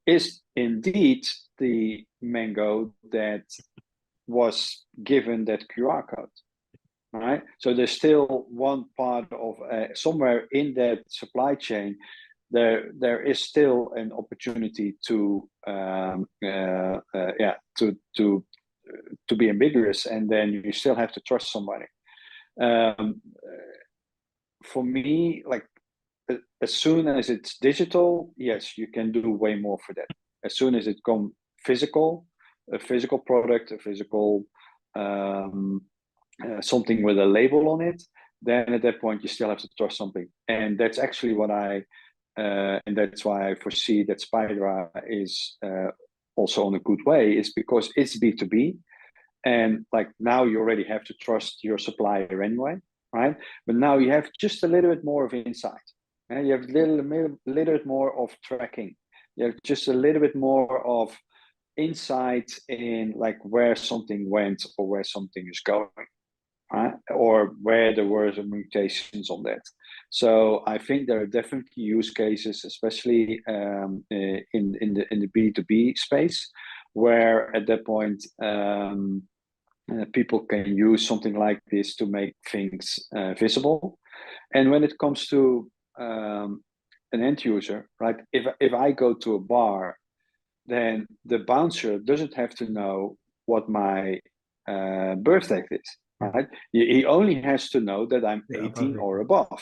is indeed the mango that was given that QR code, right? So there's still one part of somewhere in that supply chain, there is still an opportunity to be ambiguous, and then you still have to trust somebody. For me, like as soon as it's digital, yes, you can do way more for that. As soon as it comes physical, a physical product, a physical something with a label on it, then at that point you still have to trust something. And that's actually what and that's why I foresee that Spydra is also on a good way, is because it's B2B. And like now you already have to trust your supplier anyway, right? But now you have just a little bit more of insight. And you have a little bit more of tracking. You have just a little bit more of insight in like where something went or where something is going, right? Or where there were some mutations on that. So I think there are definitely use cases, especially in the B2B space, where at that point people can use something like this to make things visible. And when it comes to an end user, right? If I go to a bar, then the bouncer doesn't have to know what my birthday is, right? He only has to know that I'm 18 or above,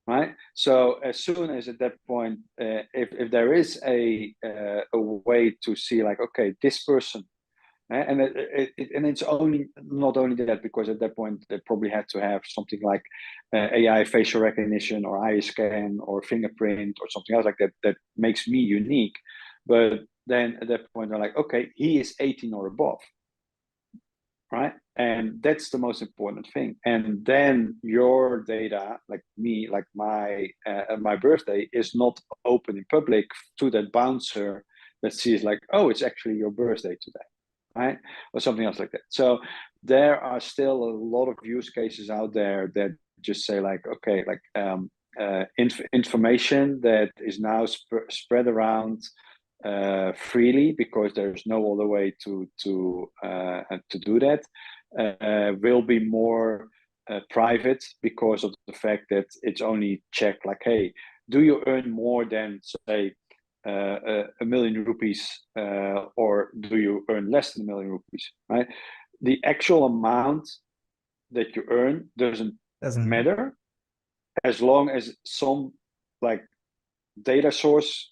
right? So as soon as at that point, if there is a way to see like, okay, this person, and it's only not only that, because at that point they probably had to have something like AI facial recognition or eye scan or fingerprint or something else like that that makes me unique. But then at that point they're like, okay, he is 18 or above, right? And that's the most important thing. And then your data, like me, like my birthday, is not open in public to that bouncer that sees like, oh, it's actually your birthday today, right? Or something else like that. So there are still a lot of use cases out there that just say like, okay, like information that is now spread around freely, because there's no other way to do that, will be more private, because of the fact that it's only checked like, hey, do you earn more than say $1 million rupees, or do you earn less than $1 million rupees, right? The actual amount that you earn doesn't matter, as long as some like data source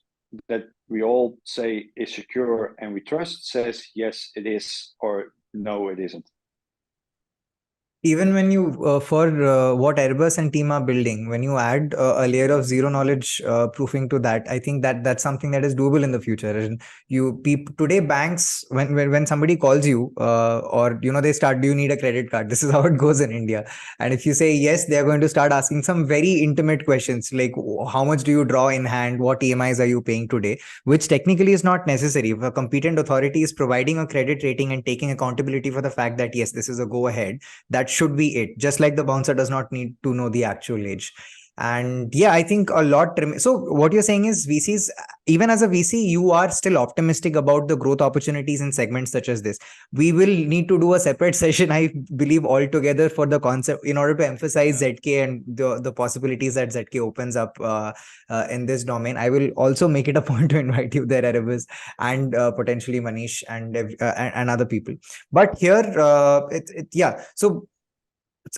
that we all say is secure and we trust says yes it is, or no it isn't. Even when you, for what Erebus and team are building, when you add a layer of zero knowledge proofing to that, I think that's something that is doable in the future. And today banks, when somebody calls you or they start, do you need a credit card? This is how it goes in India. And if you say yes, they're going to start asking some very intimate questions like, how much do you draw in hand? What EMIs are you paying today? Which technically is not necessary. If a competent authority is providing a credit rating and taking accountability for the fact that yes, this is a go ahead, that should be it. Just like the bouncer does not need to know the actual age. And yeah, I think a lot. So what you're saying is VCs, even as a VC, you are still optimistic about the growth opportunities in segments such as this. We will need to do a separate session, I believe, altogether for the concept, in order to emphasize ZK and the possibilities that ZK opens up in this domain. I will also make it a point to invite you there, Erebus, and potentially Manish and other people. But here, yeah. So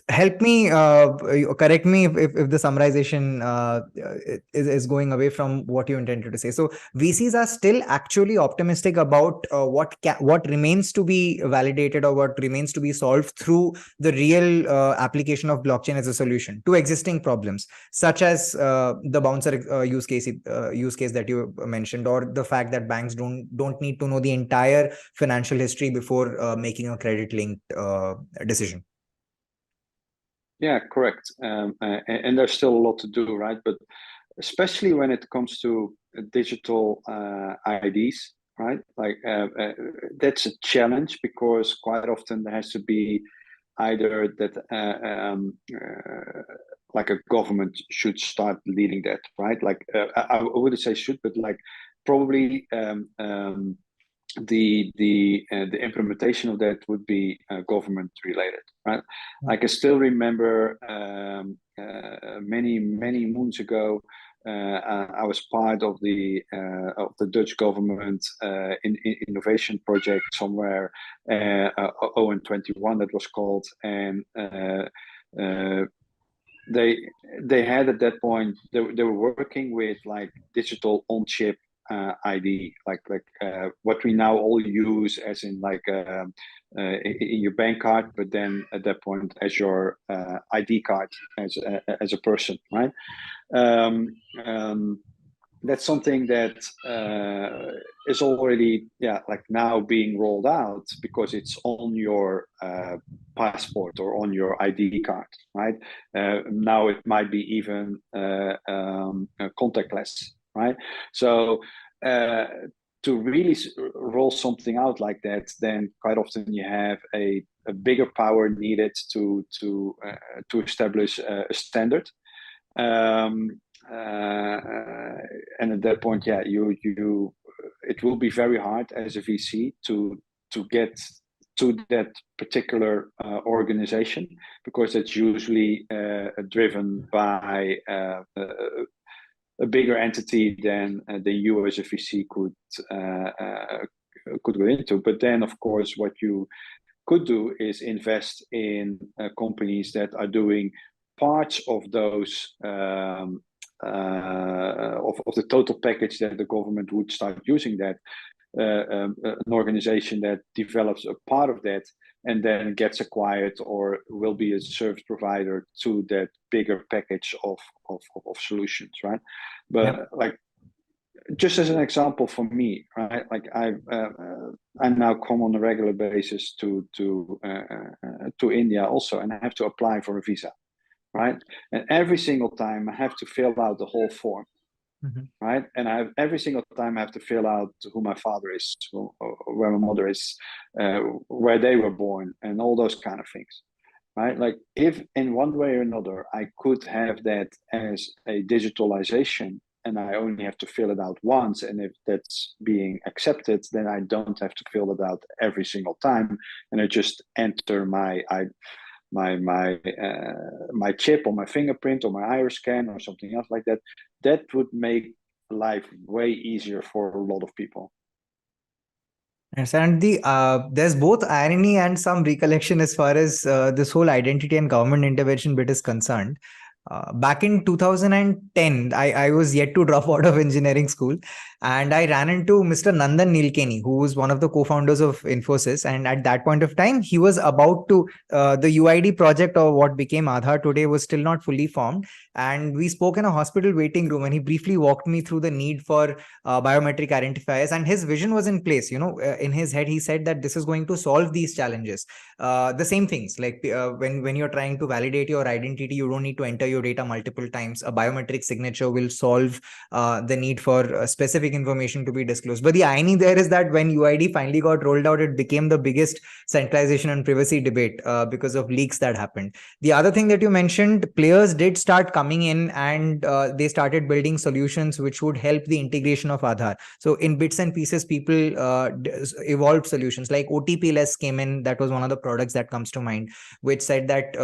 Help me, correct me if the summarization is going away from what you intended to say. So VCs are still actually optimistic about what remains to be validated or what remains to be solved through the real application of blockchain as a solution to existing problems, such as the bouncer use case that you mentioned, or the fact that banks don't need to know the entire financial history before making a credit linked decision. Yeah, correct. And there's still a lot to do, right? But especially when it comes to digital IDs, right? Like that's a challenge because quite often there has to be either that like a government should start leading that, right? Like I wouldn't say should, but like probably the implementation of that would be government related, right? I can still remember many moons ago. I was part of the Dutch government in innovation project somewhere, ON21 that was called, and they had at that point they were working with like digital on chip ID, like what we now all use as in like in your bank card, but then at that point as your ID card as a person, right? That's something that is already like now being rolled out because it's on your passport or on your ID card, right? Now it might be even contactless, right? So to really roll something out like that, then quite often you have a bigger power needed to establish a standard. And at that point, it will be very hard as a VC to get to that particular organization because it's usually driven by a bigger entity than you as a VC could go into. But then, of course, what you could do is invest in companies that are doing parts of those of the total package that the government would start using that. An organization that develops a part of that and then gets acquired or will be a service provider to that bigger package of solutions, right? But like just as an example for me, right? Like I now come on a regular basis to India also, and I have to apply for a visa, right? And every single time I have to fill out the whole form. Mm-hmm. Right, and every single time I have to fill out who my father is, where my mother is, where they were born, and all those kind of things. Right, like if in one way or another I could have that as a digitalization, and I only have to fill it out once, and if that's being accepted, then I don't have to fill it out every single time, and I just enter my chip or my fingerprint or my iris scan or something else like that. That would make life way easier for a lot of people. Yes, and there's both irony and some recollection as far as this whole identity and government intervention bit is concerned. Back in 2010, I was yet to drop out of engineering school, and I ran into Mr. Nandan Nilekani, who was one of the co-founders of Infosys. And at that point of time, he was about to, the UID project, or what became Aadhaar today, was still not fully formed. And we spoke in a hospital waiting room, and he briefly walked me through the need for biometric identifiers. And his vision was in place. In his head, he said that this is going to solve these challenges. The same things, like when you're trying to validate your identity, you don't need to enter your data multiple times. A biometric signature will solve the need for specific information to be disclosed. But the irony there is that when UID finally got rolled out, it became the biggest centralization and privacy debate because of leaks that happened. The other thing that you mentioned, players did start coming in, and they started building solutions which would help the integration of Aadhaar. So in bits and pieces, people evolved solutions like OTP-less came in. That was one of the products that comes to mind, which said that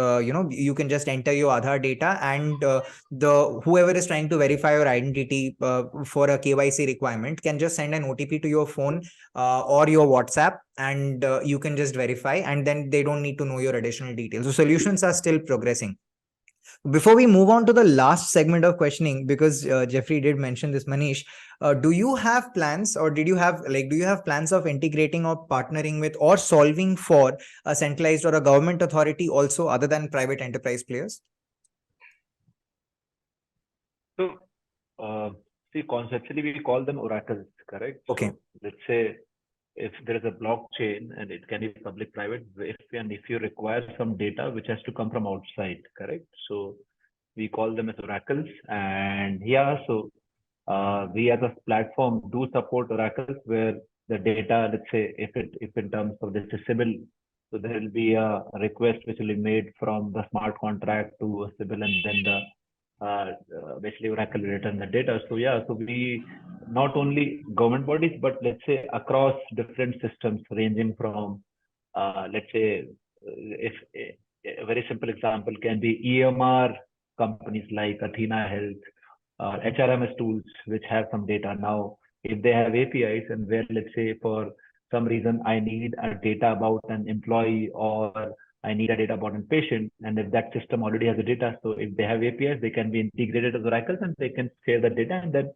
you can just enter your Aadhaar data and the whoever is trying to verify your identity for a KYC requirement can just send an OTP to your phone or your WhatsApp, and you can just verify, and then they don't need to know your additional details. So solutions are still progressing. Before we move on to the last segment of questioning, because Jeffrey did mention this, Manish, do you have plans, or do you have plans of integrating or partnering with or solving for a centralized or a government authority also, other than private enterprise players? So, see, conceptually, we call them oracles, correct? Okay. So, let's say if there is a blockchain and it can be public-private, if you require some data which has to come from outside, correct? So, we call them as oracles. And yeah, so we as a platform do support oracles where the data, let's say, if in terms of this is Sybil, so there will be a request which will be made from the smart contract to a Sybil, and then the basically Oracle will return the data. So yeah, so we not only government bodies, but let's say across different systems ranging from let's say if a very simple example can be EMR companies like Athena Health, HRMS tools which have some data. Now, if they have APIs and where let's say for some reason I need a data about an employee or I need a data about a patient, and if that system already has the data, so if they have APIs, they can be integrated as oracles and they can share the data, and then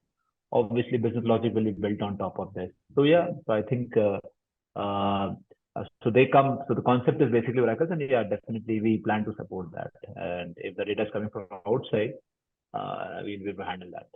obviously business logic will be built on top of this. So yeah, so I think so they come. So the concept is basically oracles, and yeah, definitely we plan to support that. And if the data is coming from outside, we will handle that.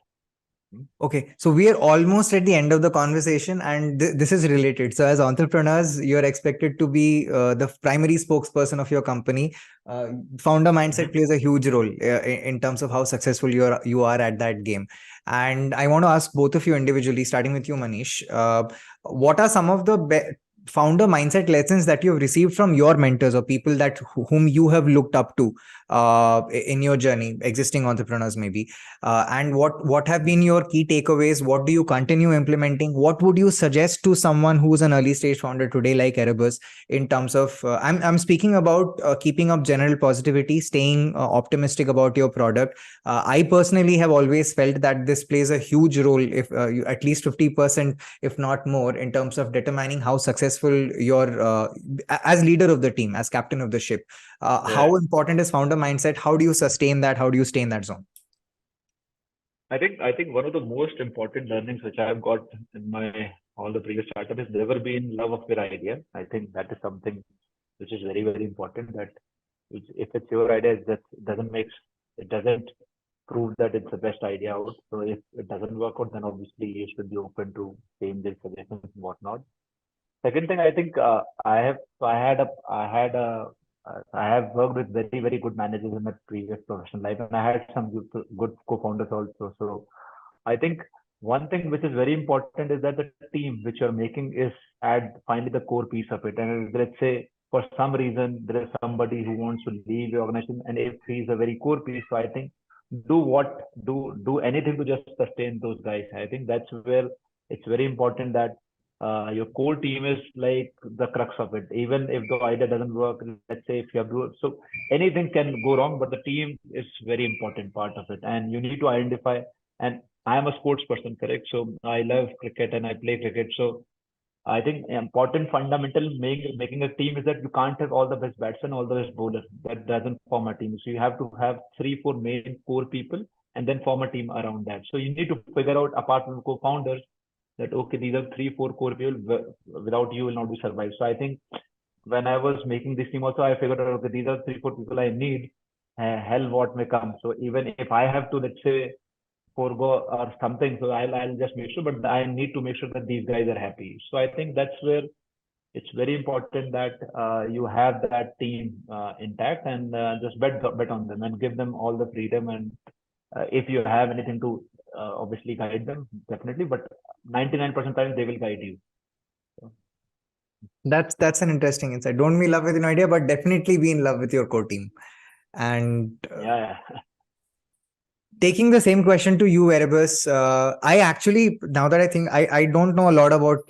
Okay, so we are almost at the end of the conversation, and this is related. So as entrepreneurs, you're expected to be the primary spokesperson of your company. Founder mindset plays a huge role in terms of how successful you are at that game. And I want to ask both of you individually, starting with you, Manish, what are some of the founder mindset lessons that you've received from your mentors or people that whom you have looked up to in your journey, existing entrepreneurs maybe, and what have been your key takeaways? What do you continue implementing? What would you suggest to someone who's an early stage founder today like Erebus in terms of I'm speaking about keeping up general positivity, staying optimistic about your product. I personally have always felt that this plays a huge role, if you, at least 50%, if not more, in terms of determining how successful you're as leader of the team, as captain of the ship. How important is founder mindset? How do you sustain that? How do you stay in that zone? I think one of the most important learnings which I have got in my all the previous startups is never be in love of your idea. I think that is something which is very, very important, that if it's your idea, it doesn't prove that it's the best idea out. So if it doesn't work out, then obviously you should be open to changes, suggestions, and whatnot. Second thing, I think I have worked with very, very good managers in my previous professional life, and I had some good co-founders also. So I think one thing which is very important is that the team which you're making is finally the core piece of it. And let's say for some reason there is somebody who wants to leave the organization, and if he's a very core piece, so I think do anything to just sustain those guys. I think that's where it's very important that your core team is like the crux of it. Even if the idea doesn't work, let's say if you have so anything can go wrong, but the team is very important part of it, and you need to identify. And I am a sports person, correct? So I love cricket and I play cricket. So I think important fundamental making a team is that you can't have all the best batsmen, all the best bowlers. That doesn't form a team. So you have to have 3-4 main core people and then form a team around that. So you need to figure out, apart from co-founders, that okay, these are 3-4 core people. Without you will not be survive. So I think when I was making this team also, I figured out, okay, these are 3-4 people I need. Hell, what may come. So even if I have to, let's say, forego or something, so I'll just make sure, but I need to make sure that these guys are happy. So I think that's where it's very important that you have that team intact, and just bet on them and give them all the freedom. And if you have anything to obviously guide them, definitely, but 99% time they will guide you. So. That's an interesting insight. Don't be in love with an idea, but definitely be in love with your core team. And yeah. Taking the same question to you, Erebus, I actually, now that I think, I don't know a lot about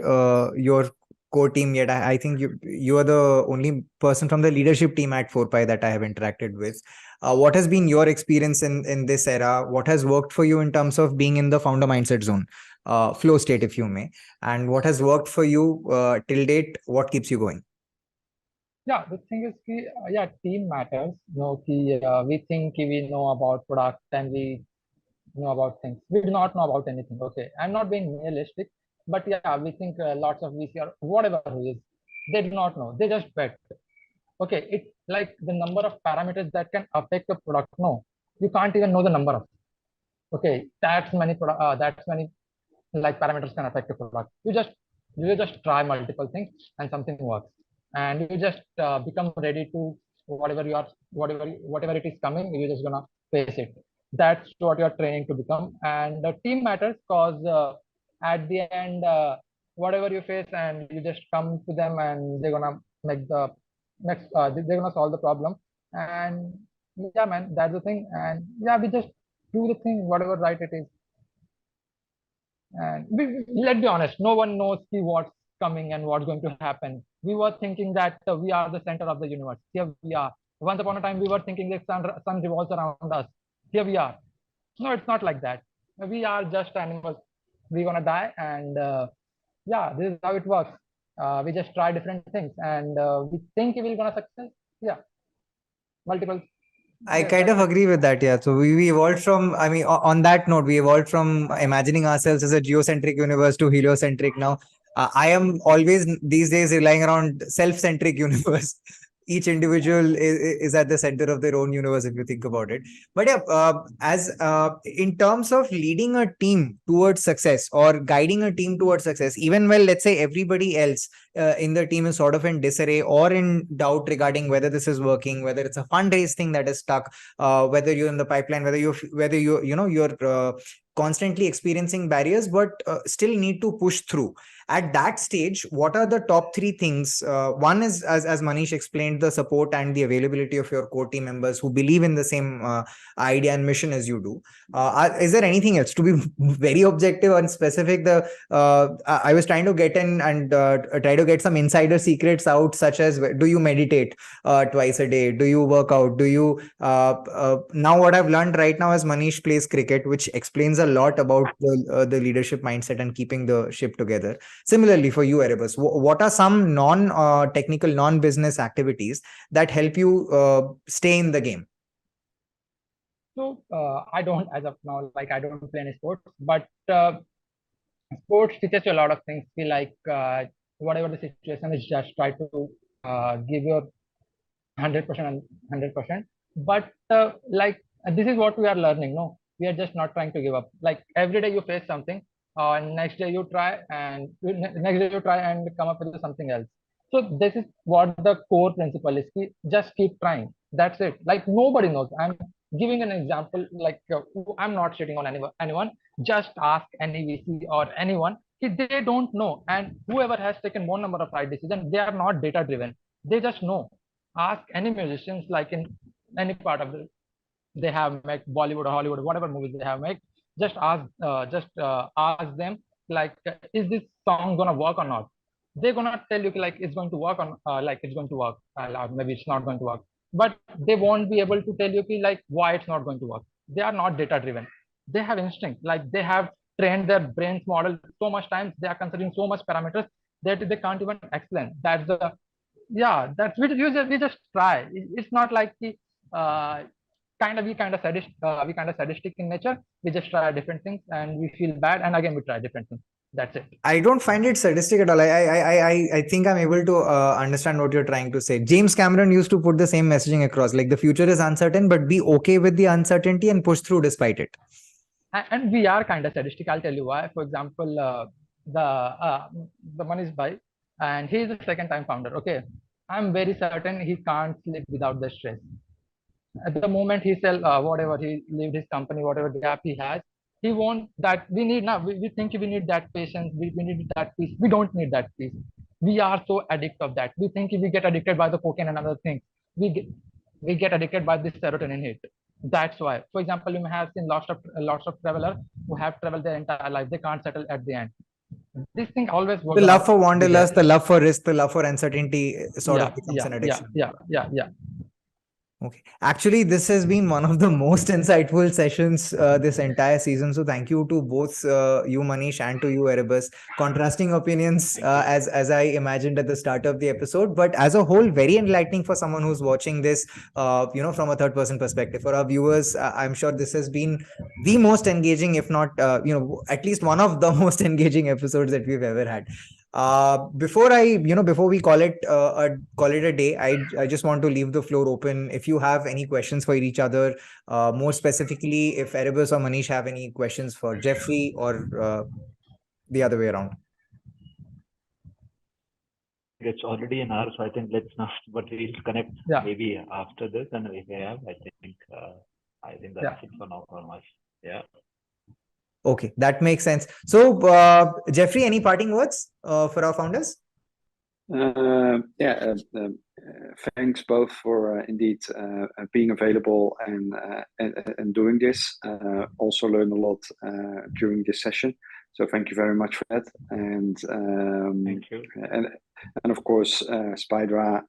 your core team yet. I think you are the only person from the leadership team at 4Pi that I have interacted with. What has been your experience in this era? What has worked for you in terms of being in the founder mindset zone, flow state, if you may, and what has worked for you till date? What keeps you going? Yeah, the thing is, yeah, team matters. We think we know about product and we know about things. We do not know about anything. Okay, I'm not being realistic, but yeah, we think lots of VC or whatever who is, they do not know. They just bet. Okay, it's like the number of parameters that can affect the product. No, you can't even know the number of. Okay, that's many like parameters can affect the product. You just try multiple things and something works, and you just become ready to whatever it is coming. You're just gonna face it. That's what you're training to become, and the team matters because at the end, whatever you face, and you just come to them, and they're gonna make the next. They're gonna solve the problem, and yeah, man, that's the thing. And yeah, we just do the thing, whatever right it is. And let's be honest, no one knows what's coming and what's going to happen. We were thinking that we are the center of the universe. Here we are. Once upon a time, we were thinking the sun revolves around us. Here we are. No, it's not like that. We are just animals. We're gonna die, and yeah, this is how it works. We just try different things, and we think we're gonna success. Yeah, multiple. I Yeah, kind of that's it. agree with that. Yeah. So we evolved from, I mean, on that note, we evolved from imagining ourselves as a geocentric universe to heliocentric. Now, I am always these days relying around self-centric universe. Each individual is at the center of their own universe, if you think about it. But yeah, as in terms of leading a team towards success or guiding a team towards success, even when let's say everybody else in the team is sort of in disarray or in doubt regarding whether this is working, whether it's a fundraise thing that is stuck, whether you're in the pipeline, whether you're constantly experiencing barriers, but still need to push through. At that stage, what are the top three things? One is, as Manish explained, the support and the availability of your core team members who believe in the same idea and mission as you do. Is there anything else? To be very objective and specific, I was trying to get in and try to get some insider secrets out, such as, do you meditate twice a day? Do you work out? Do you now what I've learned right now is Manish plays cricket, which explains a lot about the leadership mindset and keeping the ship together. Similarly, for you, Erebus, what are some non-technical, non-business activities that help you stay in the game? So I don't, as of now, like I don't play any sports, but sports teaches you a lot of things. Feel like whatever the situation is, just try to give your 100% and 100%. But this is what we are learning. No, we are just not trying to give up. Like every day you face something, and next day you try, and next day you try and come up with something else. So this is what the core principle is. Just keep trying. That's it. Like nobody knows. I'm giving an example. Like I'm not shitting on anyone. Just ask any VC or anyone. They don't know. And whoever has taken more number of right decisions, they are not data driven. They just know. Ask any musicians, like in any part of the they have made Bollywood or Hollywood, whatever movies they have made. Just ask them, like, is this song gonna work or not? They're gonna tell you like it's going to work on like it's going to work. Maybe it's not going to work, but they won't be able to tell you like why it's not going to work. They are not data driven. They have instinct. Like they have trained their brains model so much times. They are considering so much parameters that they can't even explain. That's the yeah. That's we just try. It's not like the uh, we kind of sadistic in nature. We just try different things and we feel bad, and again we try different things. That's it. I don't find it sadistic at all. I think I'm able to understand what you're trying to say. James Cameron used to put the same messaging across, like the future is uncertain, but be okay with the uncertainty and push through despite it. And we are kind of sadistic. I'll tell you why. For example, the Manish Bhai, and he is a second time founder. Okay, I'm very certain he can't sleep without the stress. At the moment he sell whatever he leave his company, whatever gap he has, he won't that we need now. We think we need that patience, we need that peace. We don't need that peace. We are so addicted of that. We think if we get addicted by the cocaine and other things, we get we get addicted by this serotonin hit. That's why, for example, you may have seen lots of travelers who have traveled their entire life, they can't settle at the end. this thing always was The love for about wanderlust, the desire. love for risk, the love for uncertainty sort of becomes an addiction. Yeah. Okay. Actually, this has been one of the most insightful sessions this entire season. So thank you to both you, Manish, and to you, Erebus. Contrasting opinions, Thank you. as I imagined at the start of the episode, but as a whole, very enlightening for someone who's watching this, from a third person perspective. For our viewers, I'm sure this has been the most engaging, if not, at least one of the most engaging episodes that we've ever had. Before we call it a day, I just want to leave the floor open. If you have any questions for each other, more specifically, if Erebus or Manish have any questions for Jeffrey, or the other way around. It's already an hour, so I think let's not, but we'll connect maybe after this. And if I have, I think that's it for now for us. Yeah. Okay, that makes sense. So, Jeffrey, any parting words for our founders? Thanks both for indeed being available and doing this. Also learned a lot during this session, so thank you very much for that. And thank you. And of course, Spydra,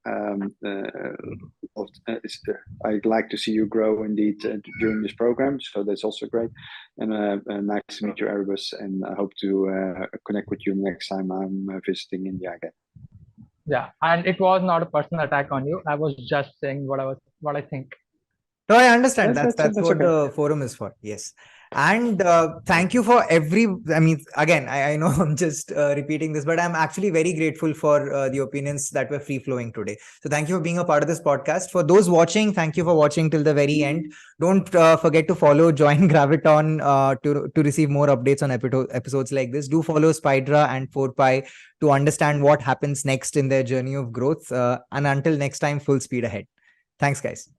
I'd like to see you grow indeed during this program, so that's also great. And nice to meet you, Erebus, and I hope to connect with you next time I'm visiting India again. Yeah, and it was not a personal attack on you. I was just saying what I think. No, I understand. That's what okay. the forum is for. Yes. And thank you for again, I know I'm just repeating this, but I'm actually very grateful for the opinions that were free flowing today. So thank you for being a part of this podcast. For those watching, thank you for watching till the very end. Don't forget to join Graviton to receive more updates on episodes like this. Do follow Spydra and 4Pi to understand what happens next in their journey of growth. And until next time, full speed ahead. Thanks, guys.